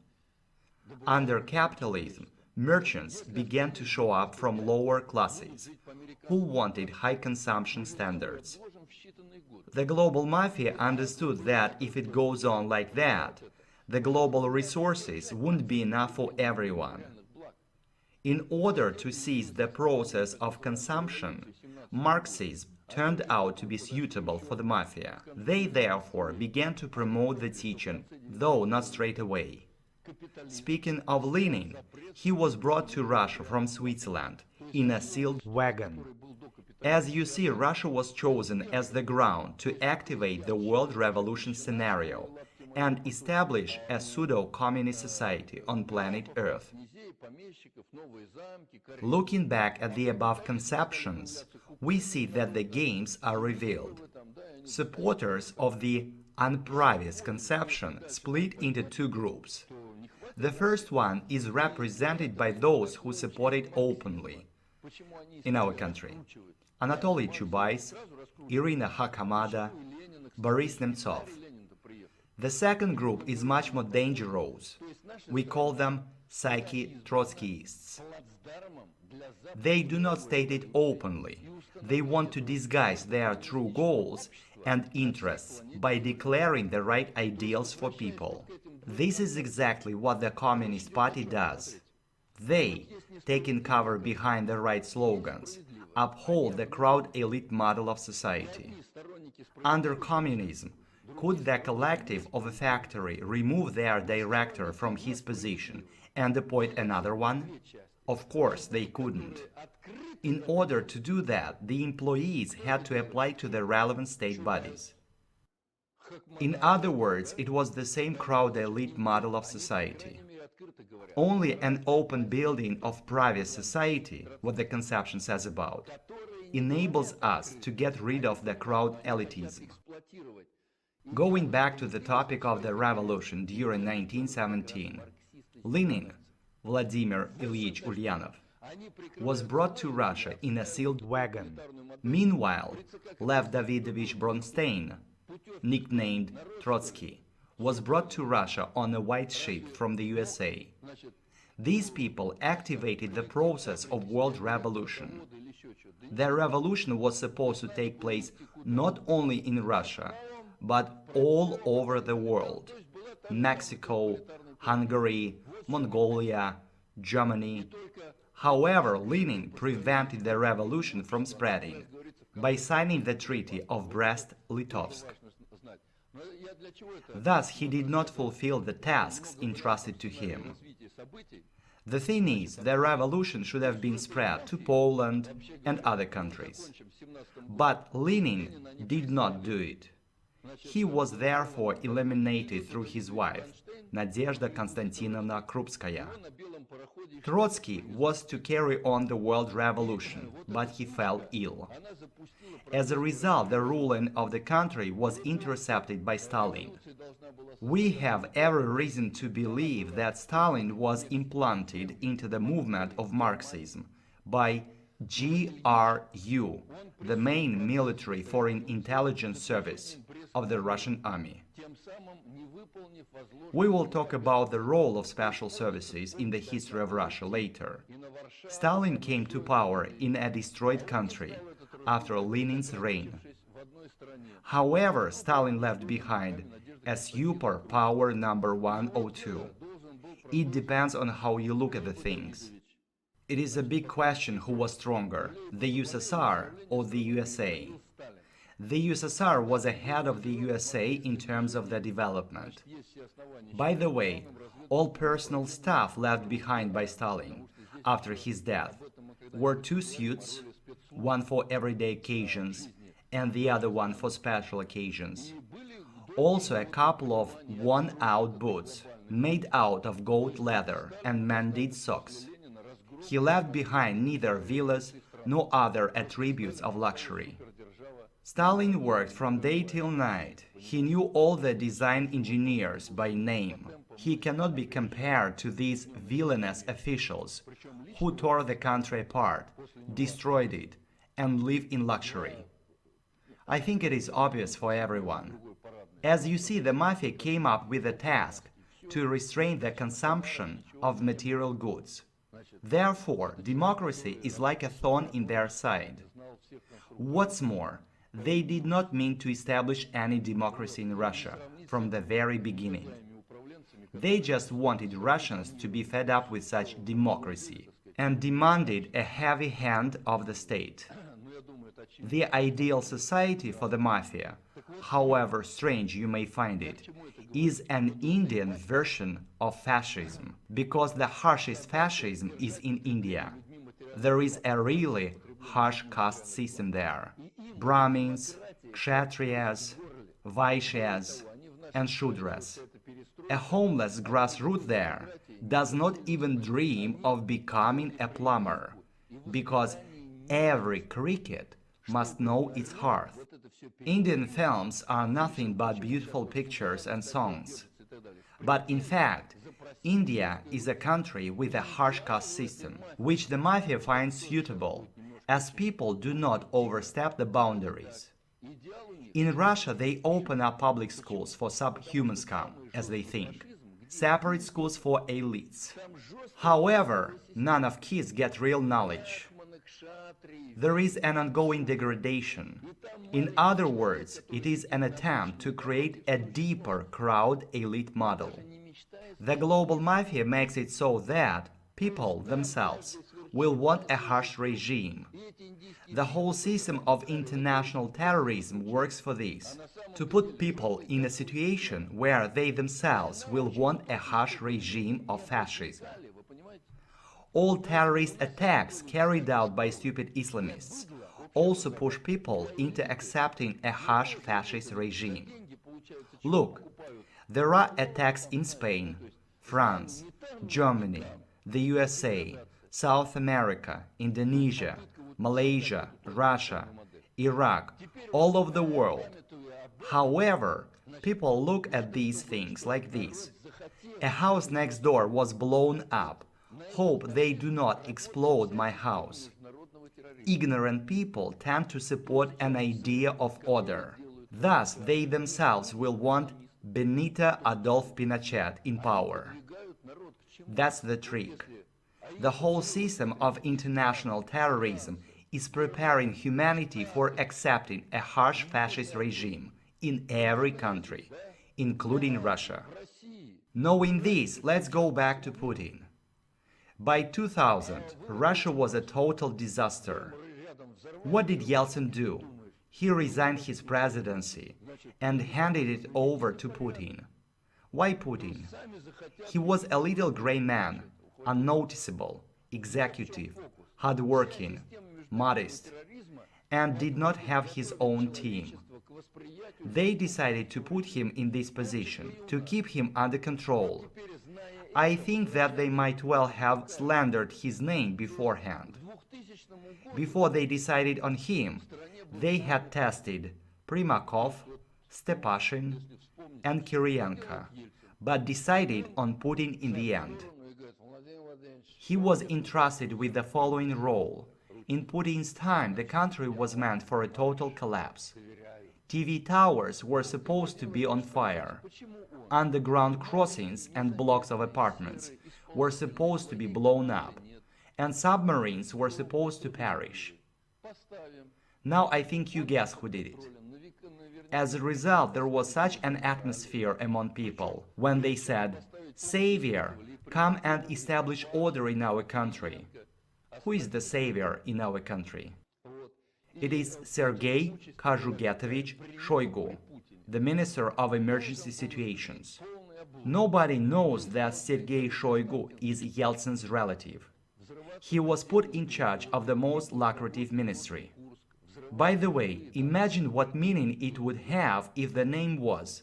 Under capitalism, merchants began to show up from lower classes, who wanted high consumption standards. The global mafia understood that if it goes on like that, the global resources wouldn't be enough for everyone. In order to seize the process of consumption, Marxism turned out to be suitable for the mafia. They therefore began to promote the teaching, though not straight away. Speaking of Lenin, he was brought to Russia from Switzerland in a sealed wagon. As you see, Russia was chosen as the ground to activate the world revolution scenario and establish a pseudo-communist society on planet Earth. Looking back at the above conceptions, we see that the games are revealed. Supporters of the unprivate conception split into two groups. The first one is represented by those who support it openly. In our country, Anatoly Chubais, Irina Hakhamada, Boris Nemtsov. The second group is much more dangerous. We call them psyche-Trotskyists. They do not state it openly. They want to disguise their true goals and interests by declaring the right ideals for people. This is exactly what the Communist Party does. They, taking cover behind the right slogans, uphold the crowd elite model of society. Under communism, could the collective of a factory remove their director from his position and appoint another one? Of course, they couldn't. In order to do that, the employees had to apply to the relevant state bodies. In other words, it was the same crowd elite model of society. Only an open building of private society, what the conception says about, enables us to get rid of the crowd elitism. Going back to the topic of the revolution during 1917, Lenin, Vladimir Ilyich Ulyanov, was brought to Russia in a sealed wagon. Meanwhile, Lev Davidovich Bronstein, nicknamed Trotsky, was brought to Russia on a white ship from the USA. These people activated the process of world revolution. The revolution was supposed to take place not only in Russia, but all over the world. Mexico, Hungary, Mongolia, Germany. However, Lenin prevented the revolution from spreading by signing the Treaty of Brest-Litovsk. Thus, he did not fulfill the tasks entrusted to him. The thing is, the revolution should have been spread to Poland and other countries. But Lenin did not do it. He was therefore eliminated through his wife, Nadezhda Konstantinovna Krupskaya. Trotsky was to carry on the world revolution, but he fell ill. As a result, the ruling of the country was intercepted by Stalin. We have every reason to believe that Stalin was implanted into the movement of Marxism by GRU, the main military foreign intelligence service of the Russian army. We will talk about the role of special services in the history of Russia later. Stalin came to power in a destroyed country after Lenin's reign. However, Stalin left behind a superpower number one or two. It depends on how you look at the things. It is a big question who was stronger, the USSR or the USA. The USSR was ahead of the USA in terms of the development. By the way, all personal stuff left behind by Stalin after his death were two suits, one for everyday occasions and the other one for special occasions. Also a couple of worn-out boots made out of goat leather and mandate socks. He left behind neither villas nor other attributes of luxury. Stalin worked from day till night. He knew all the design engineers by name. He cannot be compared to these villainous officials who tore the country apart, destroyed it, and live in luxury. I think it is obvious for everyone. As you see, the mafia came up with a task to restrain the consumption of material goods. Therefore, democracy is like a thorn in their side. What's more, they did not mean to establish any democracy in Russia from the very beginning. They just wanted Russians to be fed up with such democracy and demanded a heavy hand of the state. The ideal society for the mafia, however strange you may find it, is an Indian version of fascism, because the harshest fascism is in India. There is a really harsh caste system there. Brahmins, Kshatriyas, Vaishyas, and Shudras. A homeless grassroots there does not even dream of becoming a plumber, because every cricket must know its hearth. Indian films are nothing but beautiful pictures and songs. But in fact, India is a country with a harsh caste system, which the mafia finds suitable, as people do not overstep the boundaries. In Russia, they open up public schools for subhuman scum, as they think, separate schools for elites. However, none of kids get real knowledge. There is an ongoing degradation. In other words, it is an attempt to create a deeper crowd elite model. The global mafia makes it so that people themselves will want a harsh regime. The whole system of international terrorism works for this, to put people in a situation where they themselves will want a harsh regime of fascism. All terrorist attacks carried out by stupid Islamists also push people into accepting a harsh fascist regime. Look, there are attacks in Spain, France, Germany, the USA, South America, Indonesia, Malaysia, Russia, Iraq, all over the world. However, people look at these things like this. A house next door was blown up. Hope they do not explode my house. Ignorant people tend to support an idea of order. Thus, they themselves will want Benito Adolf Pinochet in power. That's the trick. The whole system of international terrorism is preparing humanity for accepting a harsh fascist regime in every country, including Russia. Knowing this, let's go back to Putin. By 2000, Russia was a total disaster. What did Yeltsin do? He resigned his presidency and handed it over to Putin. Why Putin? He was a little gray man, unnoticeable, executive, hardworking, modest, and did not have his own team. They decided to put him in this position, to keep him under control. I think that they might well have slandered his name beforehand. Before they decided on him, they had tested Primakov, Stepashin, and Kirienko, but decided on Putin in the end. He was entrusted with the following role. In Putin's time, the country was meant for a total collapse. TV towers were supposed to be on fire. Underground crossings and blocks of apartments were supposed to be blown up, and submarines were supposed to perish. Now I think you guess who did it. As a result, there was such an atmosphere among people when they said, "Savior, come and establish order in our country." Who is the savior in our country? It is Sergei Kazhugetovich Shoigu, the Minister of Emergency Situations. Nobody knows that Sergei Shoigu is Yeltsin's relative. He was put in charge of the most lucrative ministry. By the way, imagine what meaning it would have if the name was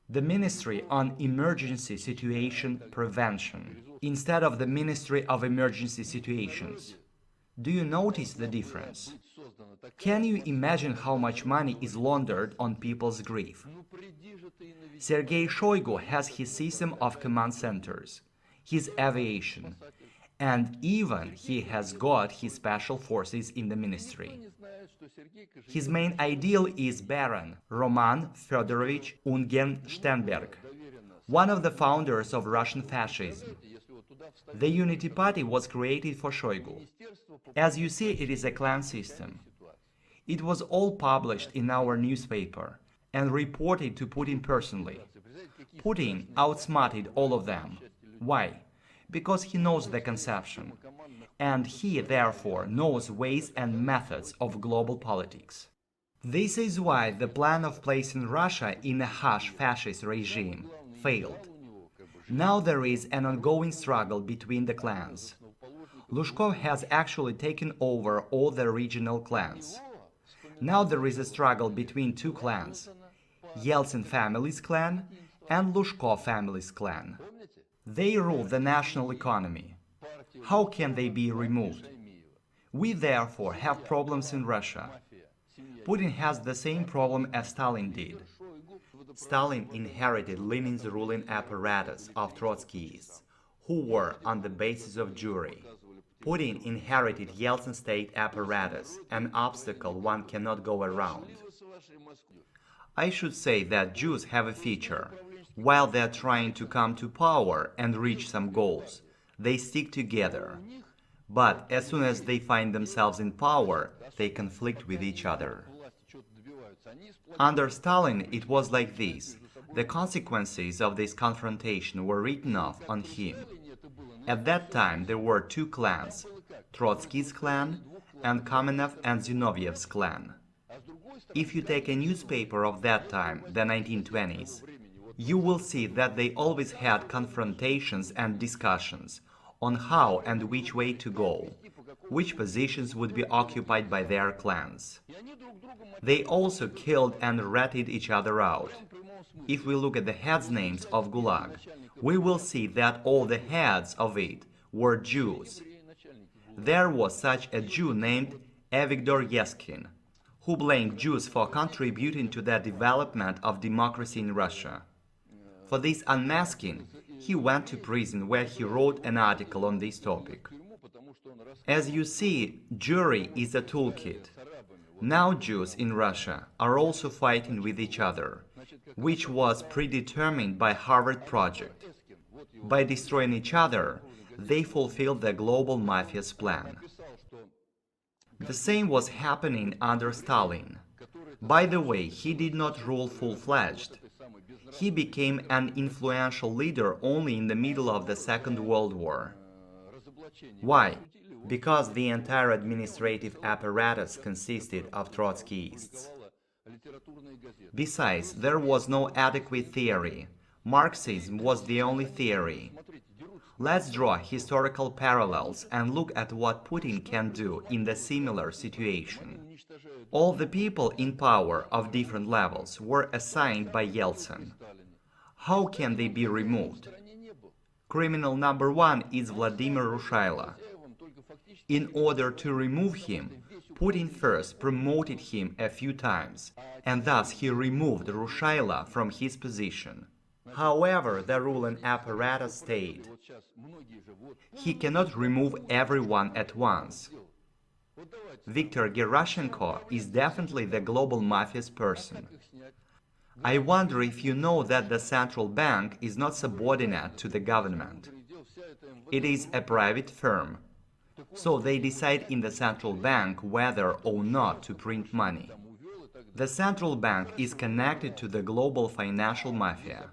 the Ministry on Emergency Situation Prevention instead of the Ministry of Emergency Situations. Do you notice the difference? Can you imagine how much money is laundered on people's grief? Sergei Shoigu has his system of command centers, his aviation, and even he has got his special forces in the ministry. His main ideal is Baron Roman Fedorovich Ungen-Sternberg, one of the founders of Russian fascism. The Unity Party was created for Shoigu. As you see, it is a clan system. It was all published in our newspaper and reported to Putin personally. Putin outsmarted all of them. Why? Because he knows the conception, and he therefore knows ways and methods of global politics. This is why the plan of placing Russia in a harsh fascist regime failed. Now there is an ongoing struggle between the clans. Lushkov has actually taken over all the regional clans. Now there is a struggle between two clans, Yeltsin family's clan and Lushkov family's clan. They rule the national economy. How can they be removed? We therefore have problems in Russia. Putin has the same problem as Stalin did. Stalin inherited Lenin's ruling apparatus of Trotskyists, who were on the basis of Jewry. Putin inherited Yeltsin's state apparatus, an obstacle one cannot go around. I should say that Jews have a feature. While they are trying to come to power and reach some goals, they stick together. But as soon as they find themselves in power, they conflict with each other. Under Stalin, it was like this. The consequences of this confrontation were written off on him. At that time, there were two clans, Trotsky's clan and Kamenev and Zinoviev's clan. If you take a newspaper of that time, the 1920s, you will see that they always had confrontations and discussions on how and which way to go, which positions would be occupied by their clans. They also killed and ratted each other out. If we look at the heads' names of Gulag, we will see that all the heads of it were Jews. There was such a Jew named Avigdor Yeskin, who blamed Jews for contributing to the development of democracy in Russia. For this unmasking, he went to prison where he wrote an article on this topic. As you see, Jewry is a toolkit. Now Jews in Russia are also fighting with each other, which was predetermined by Harvard Project. By destroying each other, they fulfilled the global mafia's plan. The same was happening under Stalin. By the way, he did not rule full-fledged. He became an influential leader only in the middle of the Second World War. Why? Because the entire administrative apparatus consisted of Trotskyists. Besides, there was no adequate theory. Marxism was the only theory. Let's draw historical parallels and look at what Putin can do in the similar situation. All the people in power of different levels were assigned by Yeltsin. How can they be removed? Criminal number one is Vladimir Rushaila. In order to remove him, Putin first promoted him a few times, and thus he removed Rushaila from his position. However, the ruling apparatus stayed. He cannot remove everyone at once. Viktor Gerashenko is definitely the global mafia's person. I wonder if you know that the central bank is not subordinate to the government. It is a private firm. So they decide in the central bank whether or not to print money. The central bank is connected to the global financial mafia.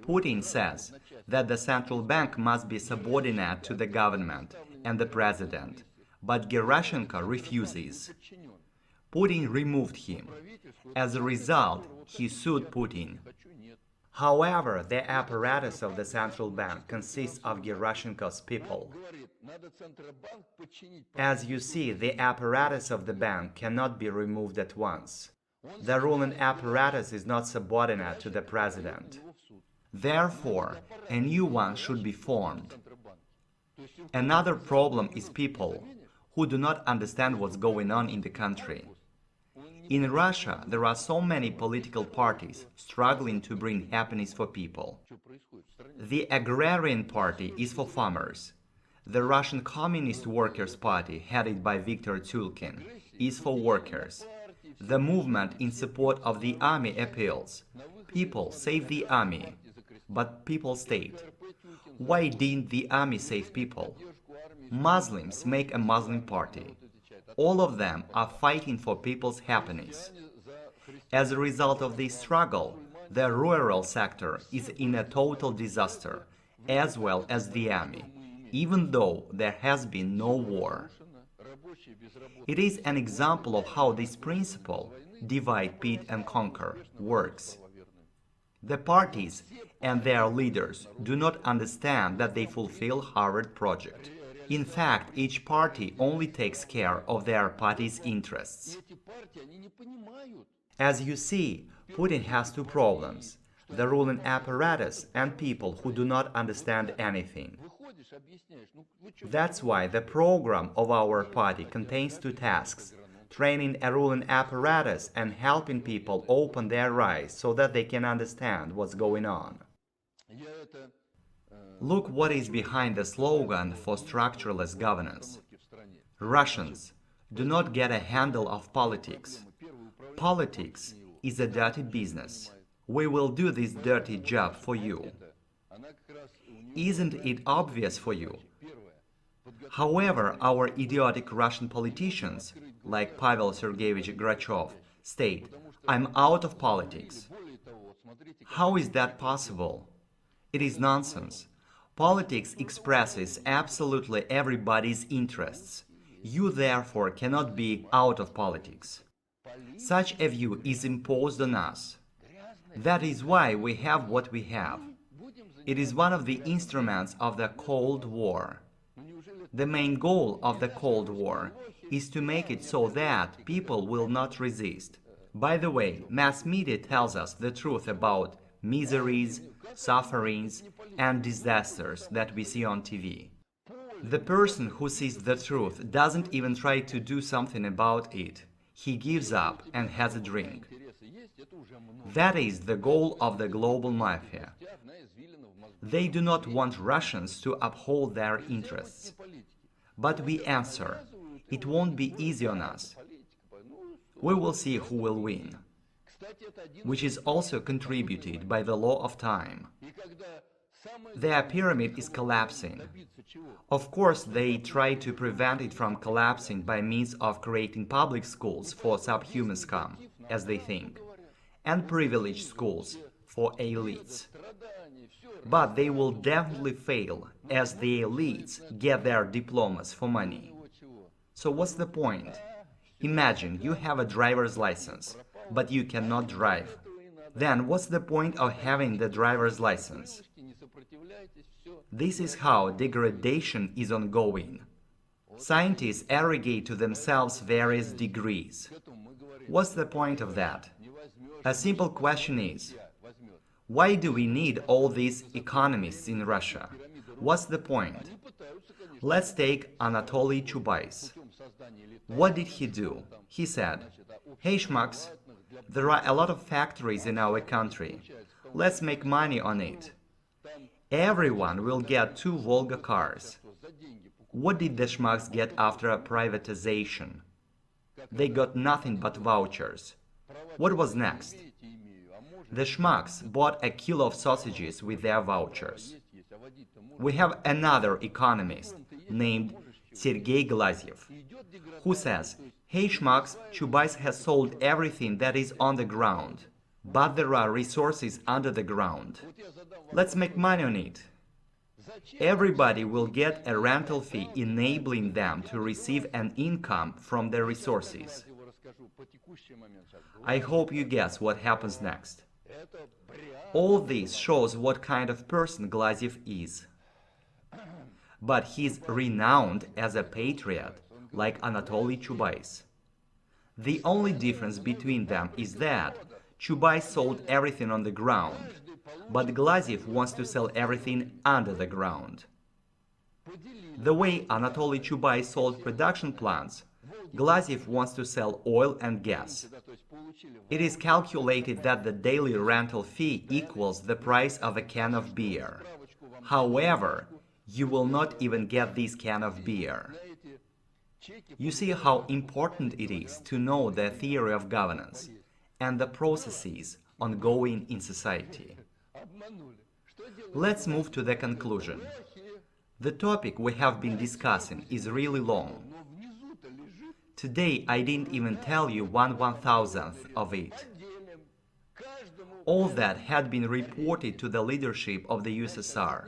Putin says that the central bank must be subordinate to the government and the president, but Gerashenko refuses. Putin removed him. As a result, he sued Putin. However, the apparatus of the central bank consists of Gerashenko's people. As you see, the apparatus of the bank cannot be removed at once. The ruling apparatus is not subordinate to the president. Therefore, a new one should be formed. Another problem is people who do not understand what's going on in the country. In Russia, there are so many political parties struggling to bring happiness for people. The Agrarian Party is for farmers. The Russian Communist Workers' Party, headed by Viktor Tulkin, is for workers. The movement in support of the army appeals. People save the army, but people stayed. Why didn't the army save people? Muslims make a Muslim party. All of them are fighting for people's happiness. As a result of this struggle, the rural sector is in a total disaster, as well as the army, even though there has been no war. It is an example of how this principle, divide, beat and conquer, works. The parties and their leaders do not understand that they fulfill Harvard Project. In fact, each party only takes care of their party's interests. As you see, Putin has two problems: the ruling apparatus and people who do not understand anything. That's why the program of our party contains two tasks: training a ruling apparatus and helping people open their eyes so that they can understand what's going on. Look what is behind the slogan for structureless governance. Russians do not get a handle of politics. Politics is a dirty business. We will do this dirty job for you. Isn't it obvious for you? However, our idiotic Russian politicians, like Pavel Sergeyevich Grachov, state, "I'm out of politics." How is that possible? It is nonsense. Politics expresses absolutely everybody's interests. You therefore cannot be out of politics. Such a view is imposed on us. That is why we have what we have. It is one of the instruments of the Cold War. The main goal of the Cold War is to make it so that people will not resist. By the way, mass media tells us the truth about miseries, sufferings, and disasters that we see on TV. The person who sees the truth doesn't even try to do something about it. He gives up and has a drink. That is the goal of the global mafia. They do not want Russians to uphold their interests. But we answer, it won't be easy on us. We will see who will win, which is also contributed by the law of time. Their pyramid is collapsing. Of course, they try to prevent it from collapsing by means of creating public schools for subhuman scum, as they think, and privileged schools for elites. But they will definitely fail, as the elites get their diplomas for money. So what's the point? Imagine you have a driver's license, but you cannot drive. Then what's the point of having the driver's license? This is how degradation is ongoing. Scientists arrogate to themselves various degrees. What's the point of that? A simple question is, why do we need all these economists in Russia? What's the point? Let's take Anatoly Chubais. What did he do? He said, "Hey schmucks, there are a lot of factories in our country. Let's make money on it. Everyone will get 2 Volga cars." What did the schmucks get after a privatization? They got nothing but vouchers. What was next? The schmucks bought a kilo of sausages with their vouchers. We have another economist named Sergei Glazyev, who says, "Hey schmucks, Chubais has sold everything that is on the ground, but there are resources under the ground. Let's make money on it. Everybody will get a rental fee enabling them to receive an income from the resources." I hope you guess what happens next. All this shows what kind of person Glazyev is. But he's renowned as a patriot, like Anatoly Chubais. The only difference between them is that Chubais sold everything on the ground, but Glazyev wants to sell everything under the ground. The way Anatoly Chubais sold production plants, Glazyev wants to sell oil and gas. It is calculated that the daily rental fee equals the price of a can of beer. However, you will not even get this can of beer. You see how important it is to know the theory of governance and the processes ongoing in society. Let's move to the conclusion. The topic we have been discussing is really long. Today I didn't even tell you 1/1000th of it. All that had been reported to the leadership of the USSR,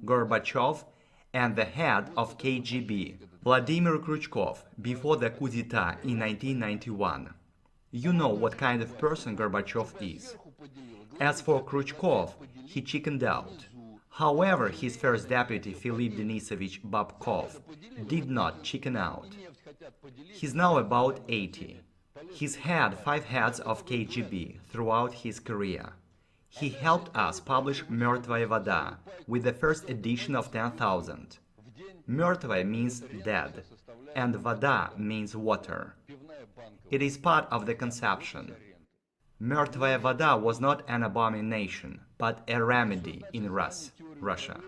Gorbachev, and the head of KGB, Vladimir Khrushchev, before the coup d'etat in 1991. You know what kind of person Gorbachev is. As for Khrushchev, he chickened out. However, his first deputy, Philip Denisovich Babkov, did not chicken out. He's now about 80. He's had 5 heads of KGB throughout his career. He helped us publish Mертвая вода with the first edition of 10,000. Mертвая means dead, and voda means water. It is part of the conception. Mертвая вода was not an abomination, but a remedy in Russia.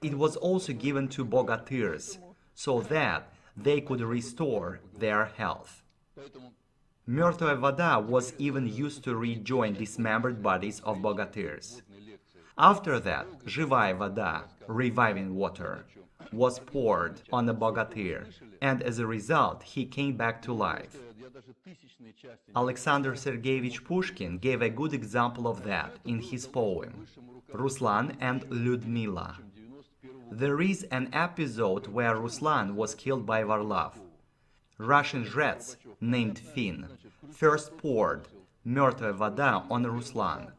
It was also given to bogatyrs, so that they could restore their health. Mертвая вода was even used to rejoin dismembered bodies of bogatyrs. After that, живая вода, reviving water, was poured on the bogatyr, and as a result he came back to life. Alexander Sergeyevich Pushkin gave a good example of that in his poem, Ruslan and Lyudmila. There is an episode where Ruslan was killed by Varlav. Russian jrets, named Finn, first poured Mертвая вода on Ruslan,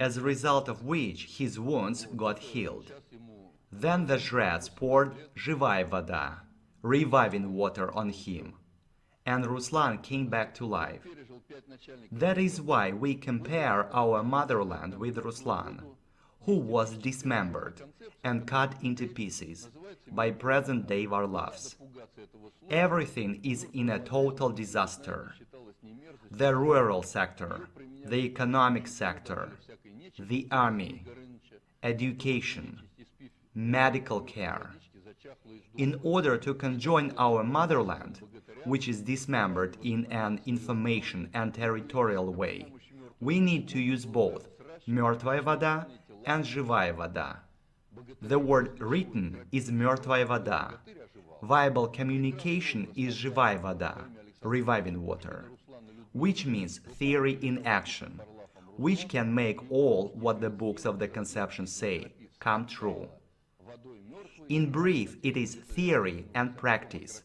as a result of which his wounds got healed. Then the jrets poured живая вода, reviving water, on him, and Ruslan came back to life. That is why we compare our motherland with Ruslan, who was dismembered and cut into pieces by present-day Varlavs. Everything is in a total disaster. The rural sector, the economic sector, the army, education, medical care. In order to conjoin our motherland, which is dismembered in an information and territorial way, we need to use both мертвая вода and живая вода. The word written is мертвая вода. Viable communication is живая вода, reviving water, which means theory in action, which can make all what the books of the conception say come true. In brief, it is theory and practice.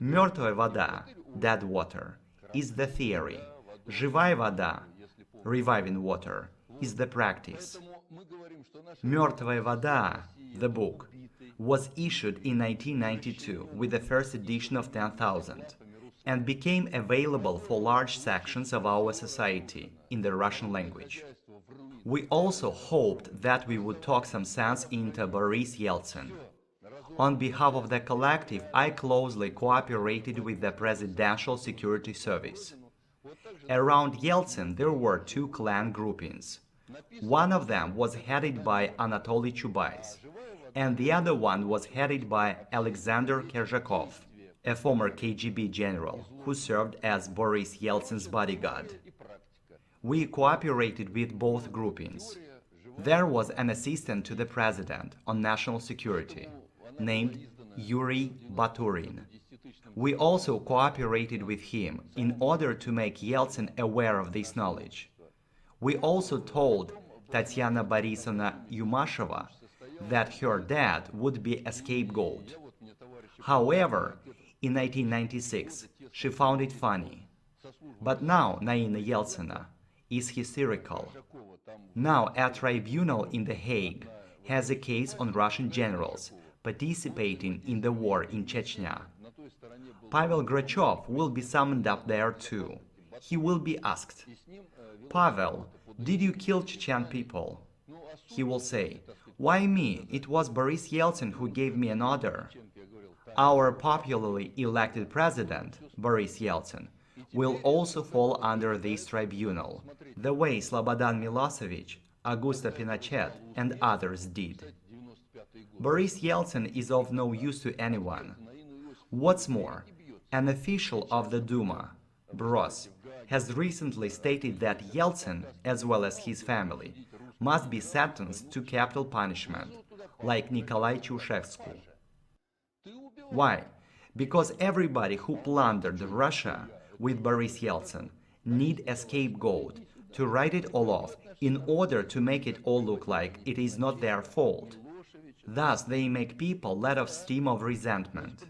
Мертвая вода, dead water, is the theory. Живая вода, reviving water, is the practice. Мертвая вода, the book, was issued in 1992 with the first edition of 10,000 and became available for large sections of our society in the Russian language. We also hoped that we would talk some sense into Boris Yeltsin. On behalf of the collective, I closely cooperated with the Presidential Security Service. Around Yeltsin there were 2 clan groupings. One of them was headed by Anatoly Chubais, and the other one was headed by Alexander Kerzhakov, a former KGB general who served as Boris Yeltsin's bodyguard. We cooperated with both groupings. There was an assistant to the president on national security, named Yuri Baturin. We also cooperated with him in order to make Yeltsin aware of this knowledge. We also told Tatiana Borisovna Yumasheva that her dad would be a scapegoat. However, in 1996, she found it funny. But now Naina Yeltsina is hysterical. Now a tribunal in The Hague has a case on Russian generals participating in the war in Chechnya. Pavel Grachov will be summoned up there too. He will be asked, "Pavel, did you kill Chechen people?" He will say, "Why me? It was Boris Yeltsin who gave me an order." Our popularly elected president, Boris Yeltsin, will also fall under this tribunal, the way Slobodan Milosevic, Augusto Pinochet, and others did. Boris Yeltsin is of no use to anyone. What's more, an official of the Duma, Bros, has recently stated that Yeltsin, as well as his family, must be sentenced to capital punishment, like Nikolai Ceausescu. Why? Because everybody who plundered Russia with Boris Yeltsin need a scapegoat to write it all off in order to make it all look like it is not their fault. Thus, they make people let off steam of resentment.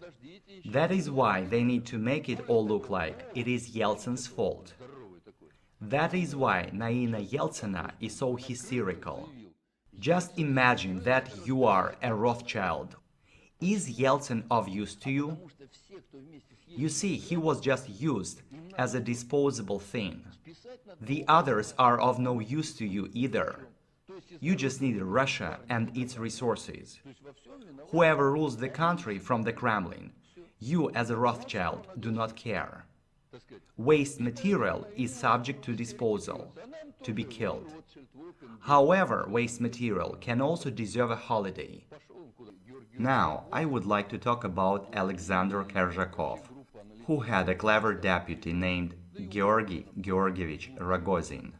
That is why they need to make it all look like it is Yeltsin's fault. That is why Naina Yeltsina is so hysterical. Just imagine that you are a Rothschild. Is Yeltsin of use to you? You see, he was just used as a disposable thing. The others are of no use to you either. You just need Russia and its resources. Whoever rules the country from the Kremlin, you as a Rothschild do not care. Waste material is subject to disposal, to be killed. However, waste material can also deserve a holiday. Now, I would like to talk about Alexander Kerzhakov, who had a clever deputy named Georgy Georgievich Rogozin.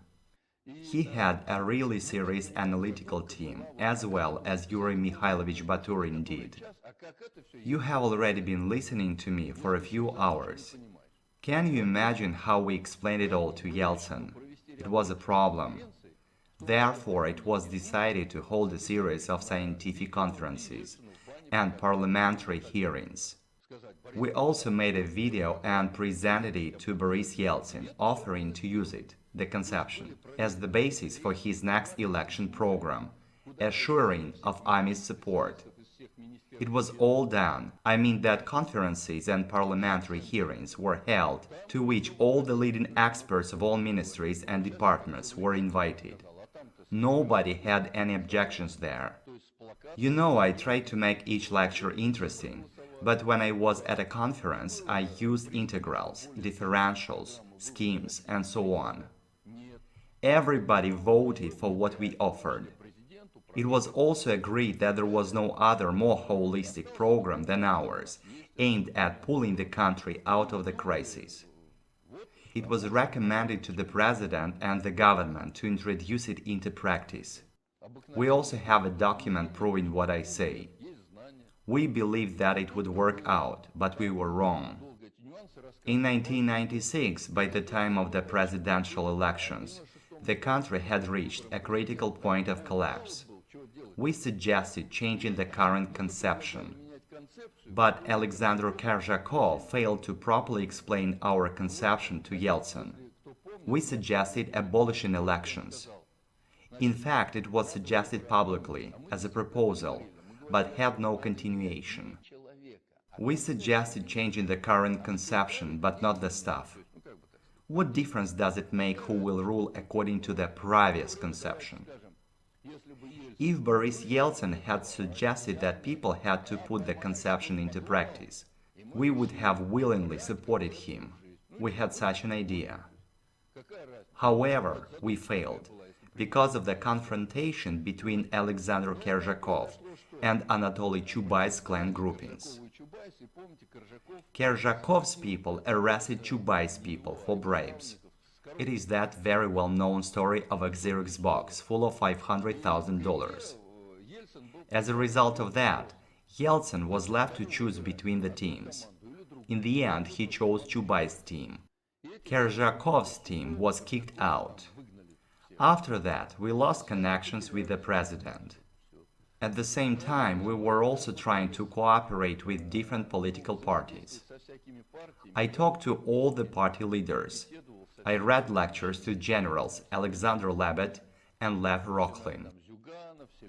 He had a really serious analytical team, as well as Yuri Mikhailovich Baturin did. You have already been listening to me for a few hours. Can you imagine how we explained it all to Yeltsin? It was a problem. Therefore, it was decided to hold a series of scientific conferences and parliamentary hearings. We also made a video and presented it to Boris Yeltsin, offering to use it, the conception, as the basis for his next election program, assuring of Army's support. It was all done. I mean that conferences and parliamentary hearings were held, to which all the leading experts of all ministries and departments were invited. Nobody had any objections there. You know, I tried to make each lecture interesting, but when I was at a conference, I used integrals, differentials, schemes, and so on. Everybody voted for what we offered. It was also agreed that there was no other more holistic program than ours, aimed at pulling the country out of the crisis. It was recommended to the President and the government to introduce it into practice. We also have a document proving what I say. We believed that it would work out, but we were wrong. In 1996, by the time of the presidential elections, the country had reached a critical point of collapse. We suggested changing the current conception. But Alexander Kerzhakov failed to properly explain our conception to Yeltsin. We suggested abolishing elections. In fact, it was suggested publicly as a proposal, but had no continuation. We suggested changing the current conception, but not the stuff. What difference does it make who will rule according to the previous conception? If Boris Yeltsin had suggested that people had to put the conception into practice, we would have willingly supported him. We had such an idea. However, we failed, because of the confrontation between Alexander Kerzhakov and Anatoly Chubai's clan groupings. Kerzhakov's people arrested Chubai's people for bribes. It is that very well-known story of a Xerox box full of $500,000. As a result of that, Yeltsin was left to choose between the teams. In the end, he chose Chubai's team. Kerzhakov's team was kicked out. After that, we lost connections with the president. At the same time, we were also trying to cooperate with different political parties. I talked to all the party leaders. I read lectures to generals Alexander Lebed and Lev Rokhlin.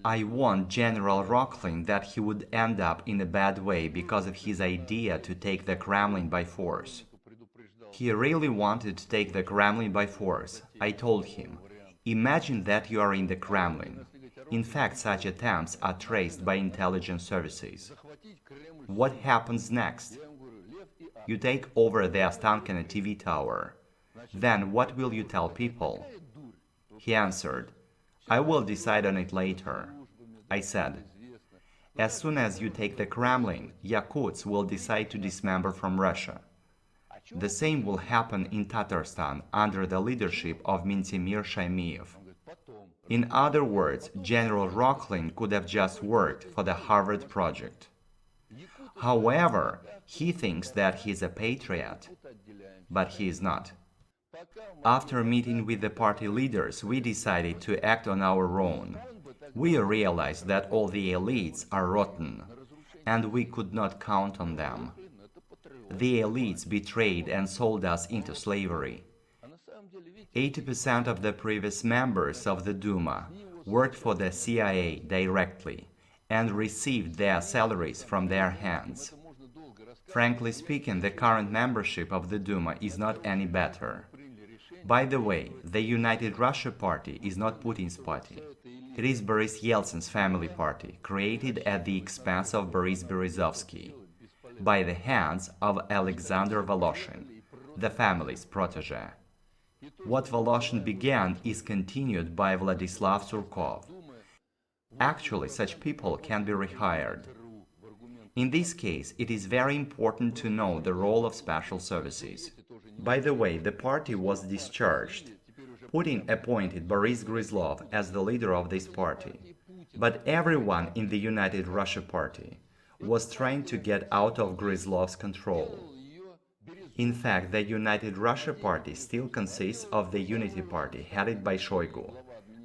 I warned General Rokhlin that he would end up in a bad way because of his idea to take the Kremlin by force. He really wanted to take the Kremlin by force. I told him, imagine that you are in the Kremlin. In fact, such attempts are traced by intelligence services. What happens next? You take over the Ostankino TV tower. Then what will you tell people? He answered, I will decide on it later. I said, as soon as you take the Kremlin, Yakuts will decide to dismember from Russia. The same will happen in Tatarstan under the leadership of Mintemir Shaimiev. In other words, General Rokhlin could have just worked for the Harvard Project. However, he thinks that he is a patriot, but he is not. After meeting with the party leaders, we decided to act on our own. We realized that all the elites are rotten, and we could not count on them. The elites betrayed and sold us into slavery. 80% of the previous members of the Duma worked for the CIA directly and received their salaries from their hands. Frankly speaking, the current membership of the Duma is not any better. By the way, the United Russia Party is not Putin's party. It is Boris Yeltsin's family party, created at the expense of Boris Berezovsky, by the hands of Alexander Voloshin, the family's protege. What Voloshin began is continued by Vladislav Surkov. Actually, such people can be rehired. In this case, it is very important to know the role of special services. By the way, the party was discharged. Putin appointed Boris Gryzlov as the leader of this party. But everyone in the United Russia Party was trying to get out of Gryzlov's control. In fact, the United Russia Party still consists of the Unity Party, headed by Shoigu,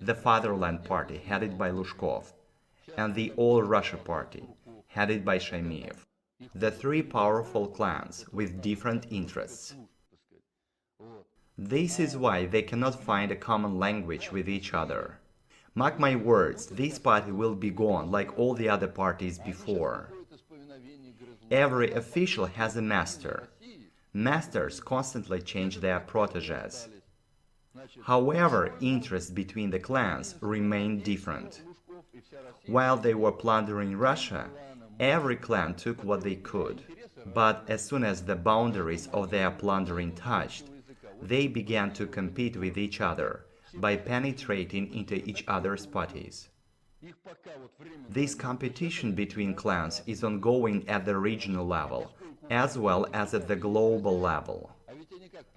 the Fatherland Party, headed by Lushkov, and the All Russia Party, headed by Shaimiev. The three powerful clans with different interests. This is why they cannot find a common language with each other. Mark my words, this party will be gone like all the other parties before. Every official has a master. Masters constantly change their proteges. However, interests between the clans remain different. While they were plundering Russia, every clan took what they could. But as soon as the boundaries of their plundering touched, they began to compete with each other by penetrating into each other's parties. This competition between clans is ongoing at the regional level, as well as at the global level.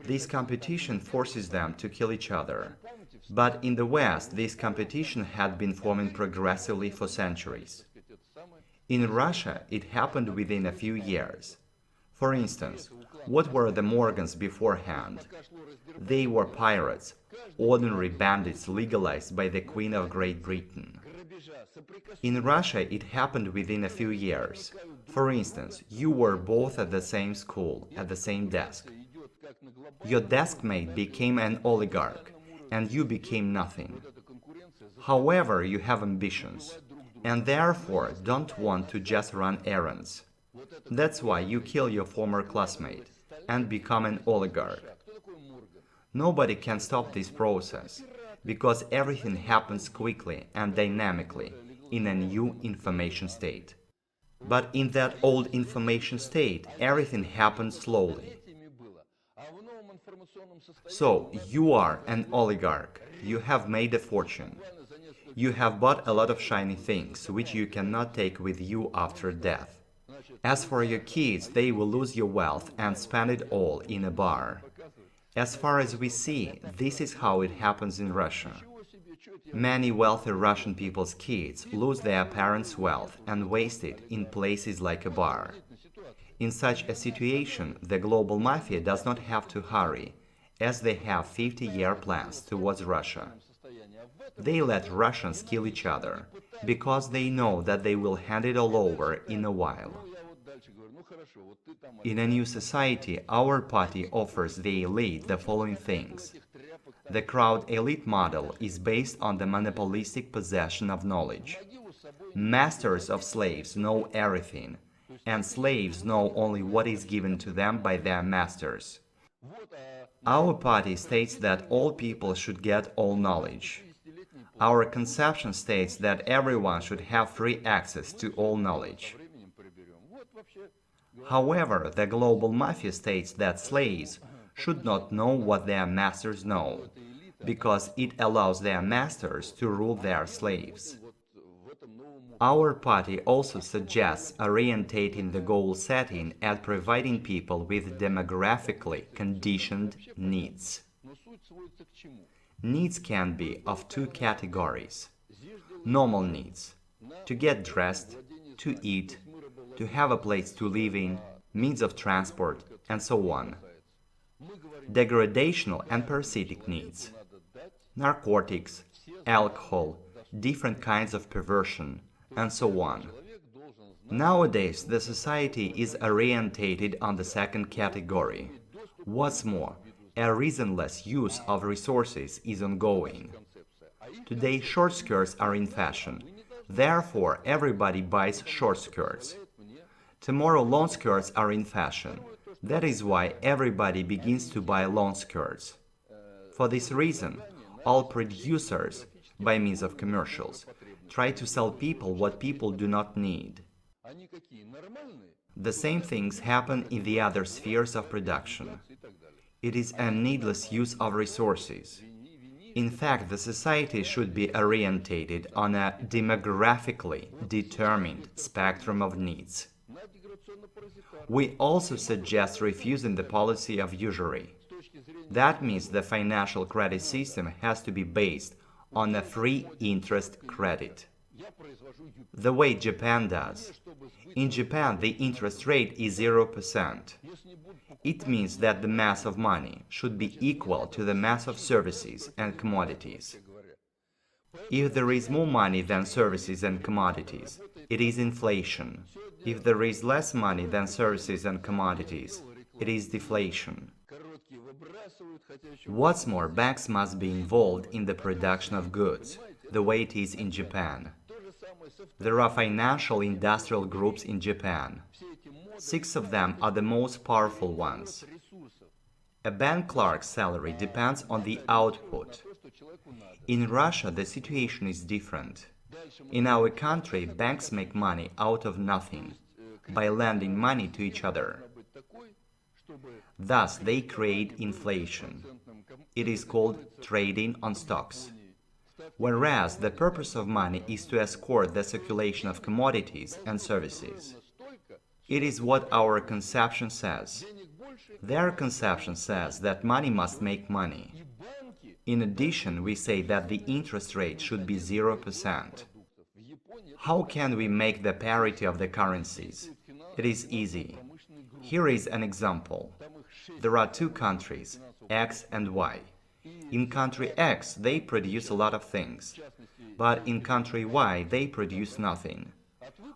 This competition forces them to kill each other. But in the West, this competition had been forming progressively for centuries. In Russia, it happened within a few years. For instance, what were the Morgans beforehand? They were pirates, ordinary bandits legalized by the Queen of Great Britain. In Russia, it happened within a few years. For instance, you were both at the same school, at the same desk. Your deskmate became an oligarch, and you became nothing. However, you have ambitions, and therefore don't want to just run errands. That's why you kill your former classmate and become an oligarch. Nobody can stop this process, because everything happens quickly and dynamically in a new information state. But in that old information state, everything happens slowly. So, you are an oligarch. You have made a fortune. You have bought a lot of shiny things, which you cannot take with you after death. As for your kids, they will lose your wealth and spend it all in a bar. As far as we see, this is how it happens in Russia. Many wealthy Russian people's kids lose their parents' wealth and waste it in places like a bar. In such a situation, the global mafia does not have to hurry, as they have 50-year plans towards Russia. They let Russians kill each other, because they know that they will hand it all over in a while. In a new society, our party offers the elite the following things. The crowd elite model is based on the monopolistic possession of knowledge. Masters of slaves know everything, and slaves know only what is given to them by their masters. Our party states that all people should get all knowledge. Our conception states that everyone should have free access to all knowledge. However, the global mafia states that slaves should not know what their masters know, because it allows their masters to rule their slaves. Our party also suggests orientating the goal setting at providing people with demographically conditioned needs. Needs can be of two categories. Normal needs: to get dressed, to eat, to have a place to live in, means of transport, and so on. Degradational and parasitic needs: narcotics, alcohol, different kinds of perversion, and so on. Nowadays, the society is orientated on the second category. What's more, a reasonless use of resources is ongoing. Today, short skirts are in fashion. Therefore, everybody buys short skirts. Tomorrow, long skirts are in fashion. That is why everybody begins to buy long skirts. For this reason, all producers, by means of commercials, try to sell people what people do not need. The same things happen in the other spheres of production. It is a needless use of resources. In fact, the society should be orientated on a demographically determined spectrum of needs. We also suggest refusing the policy of usury. That means the financial credit system has to be based on a free interest credit, the way Japan does. In Japan, the interest rate is 0%. It means that the mass of money should be equal to the mass of services and commodities. If there is more money than services and commodities, it is inflation. If there is less money than services and commodities, it is deflation. What's more, banks must be involved in the production of goods, the way it is in Japan. There are financial industrial groups in Japan. 6 of them are the most powerful ones. A bank clerk's salary depends on the output. In Russia, the situation is different. In our country, banks make money out of nothing, by lending money to each other. Thus, they create inflation. It is called trading on stocks. Whereas the purpose of money is to escort the circulation of commodities and services. It is what our conception says. Their conception says that money must make money. In addition, we say that the interest rate should be 0%. How can we make the parity of the currencies? It is easy. Here is an example. There are 2 countries, X and Y. In country X, they produce a lot of things, but in country Y, they produce nothing.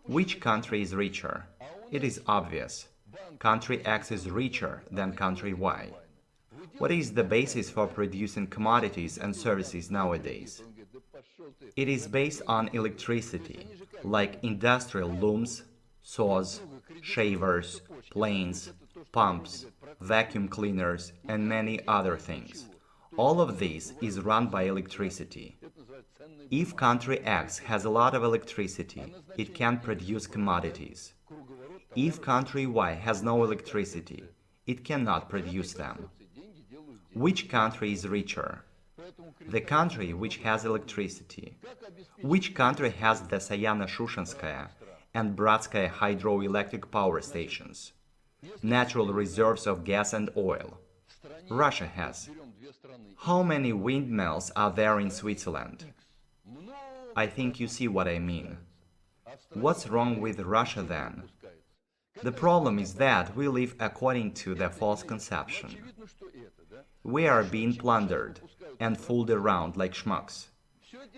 Which country is richer? It is obvious. Country X is richer than country Y. What is the basis for producing commodities and services nowadays? It is based on electricity, like industrial looms, saws, shavers, planes, pumps, vacuum cleaners, and many other things. All of this is run by electricity. If country X has a lot of electricity, it can produce commodities. If country Y has no electricity, it cannot produce them. Which country is richer? The country which has electricity. Which country has the Sayano-Shushenskaya and Bratskaya hydroelectric power stations? Natural reserves of gas and oil. Russia has. How many windmills are there in Switzerland? I think you see what I mean. What's wrong with Russia then? The problem is that we live according to the false conception. We are being plundered and fooled around like schmucks.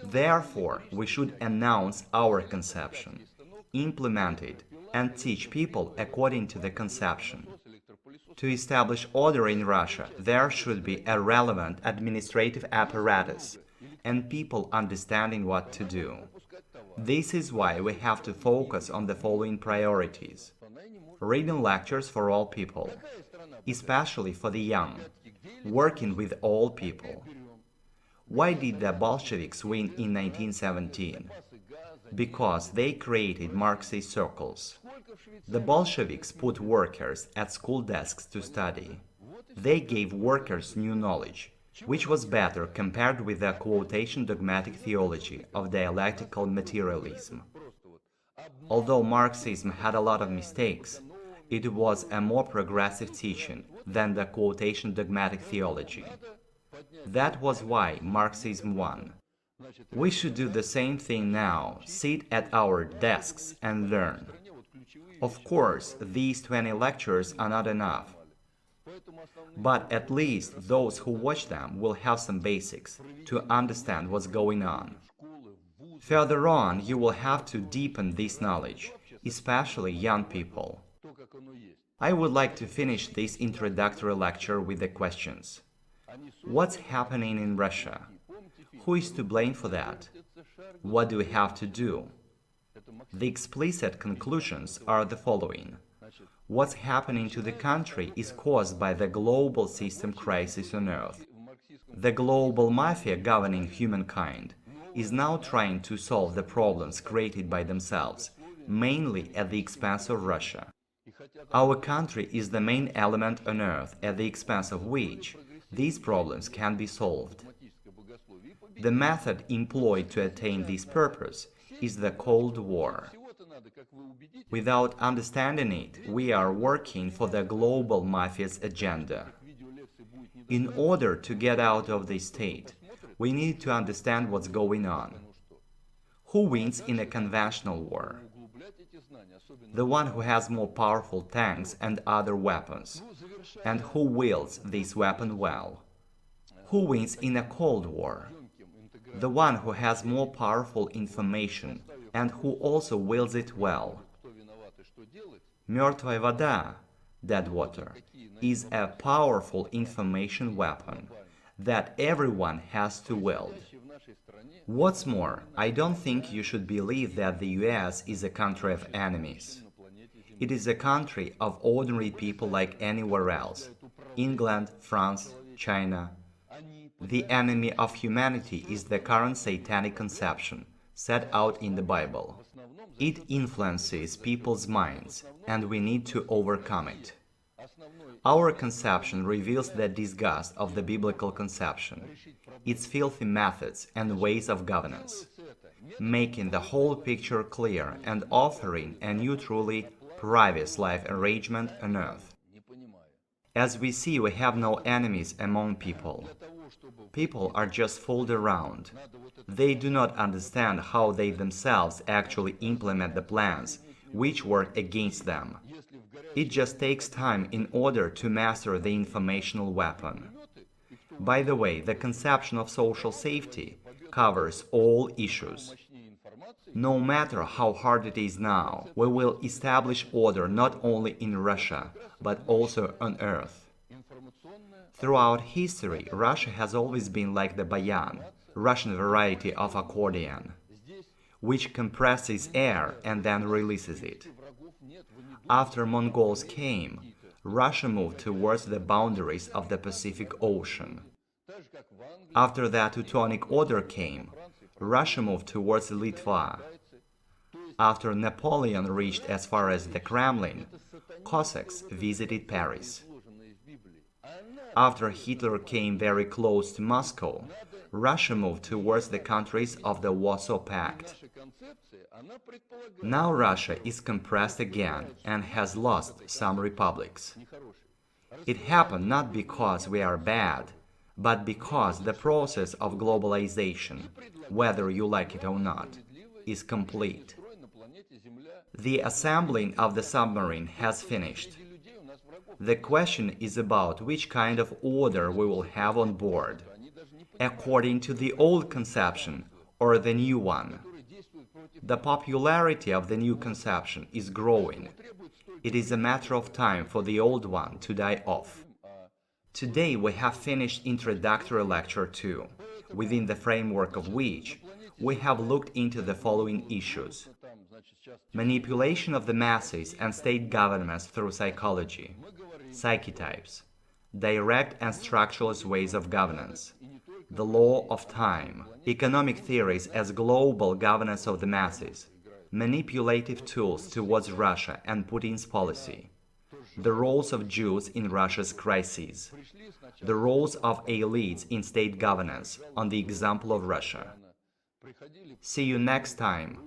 Therefore, we should announce our conception, implement it, and teach people according to the conception. To establish order in Russia, there should be a relevant administrative apparatus and people understanding what to do. This is why we have to focus on the following priorities. Reading lectures for all people, especially for the young, working with all people. Why did the Bolsheviks win in 1917? Because they created Marxist circles. The Bolsheviks put workers at school desks to study. They gave workers new knowledge, which was better compared with the quotation dogmatic theology of dialectical materialism. Although Marxism had a lot of mistakes, it was a more progressive teaching than the quotation dogmatic theology. That was why Marxism won. We should do the same thing now, sit at our desks and learn. Of course, these 20 lectures are not enough, but at least those who watch them will have some basics to understand what's going on. Further on, you will have to deepen this knowledge, especially young people. I would like to finish this introductory lecture with the questions. What's happening in Russia? Who is to blame for that? What do we have to do? The explicit conclusions are the following. What's happening to the country is caused by the global system crisis on Earth. The global mafia governing humankind is now trying to solve the problems created by themselves, mainly at the expense of Russia. Our country is the main element on Earth at the expense of which these problems can be solved. The method employed to attain this purpose is the Cold War. Without understanding it, we are working for the global mafia's agenda. In order to get out of this state, we need to understand what's going on. Who wins in a conventional war? The one who has more powerful tanks and other weapons, and who wields this weapon well. Who wins in a Cold War? The one who has more powerful information and who also wields it well. Мертвая вода, dead water, is a powerful information weapon that everyone has to wield. What's more, I don't think you should believe that the US is a country of enemies. It is a country of ordinary people like anywhere else. England, France, China. The enemy of humanity is the current satanic conception set out in the Bible. It influences people's minds, and we need to overcome it. Our conception reveals the disgust of the biblical conception, its filthy methods and ways of governance, making the whole picture clear and offering a new truly private life arrangement on earth. As we see, we have no enemies among people. People are just fooled around. They do not understand how they themselves actually implement the plans which work against them. It just takes time in order to master the informational weapon. By the way, the conception of social safety covers all issues. No matter how hard it is now, we will establish order not only in Russia, but also on Earth. Throughout history, Russia has always been like the bayan, Russian variety of accordion, which compresses air and then releases it. After Mongols came, Russia moved towards the boundaries of the Pacific Ocean. After the Teutonic Order came, Russia moved towards Litva. After Napoleon reached as far as the Kremlin, Cossacks visited Paris. After Hitler came very close to Moscow, Russia moved towards the countries of the Warsaw Pact. Now Russia is compressed again and has lost some republics. It happened not because we are bad, but because the process of globalization, whether you like it or not, is complete. The assembling of the submarine has finished. The question is about which kind of order we will have on board, according to the old conception or the new one. The popularity of the new conception is growing. It is a matter of time for the old one to die off. Today we have finished introductory lecture 2, within the framework of which we have looked into the following issues: manipulation of the masses and state governments through psychology, psychetypes, direct and structuralist ways of governance, the law of time, economic theories as global governance of the masses, manipulative tools towards Russia and Putin's policy, the roles of Jews in Russia's crises, the roles of elites in state governance on the example of Russia. See you next time.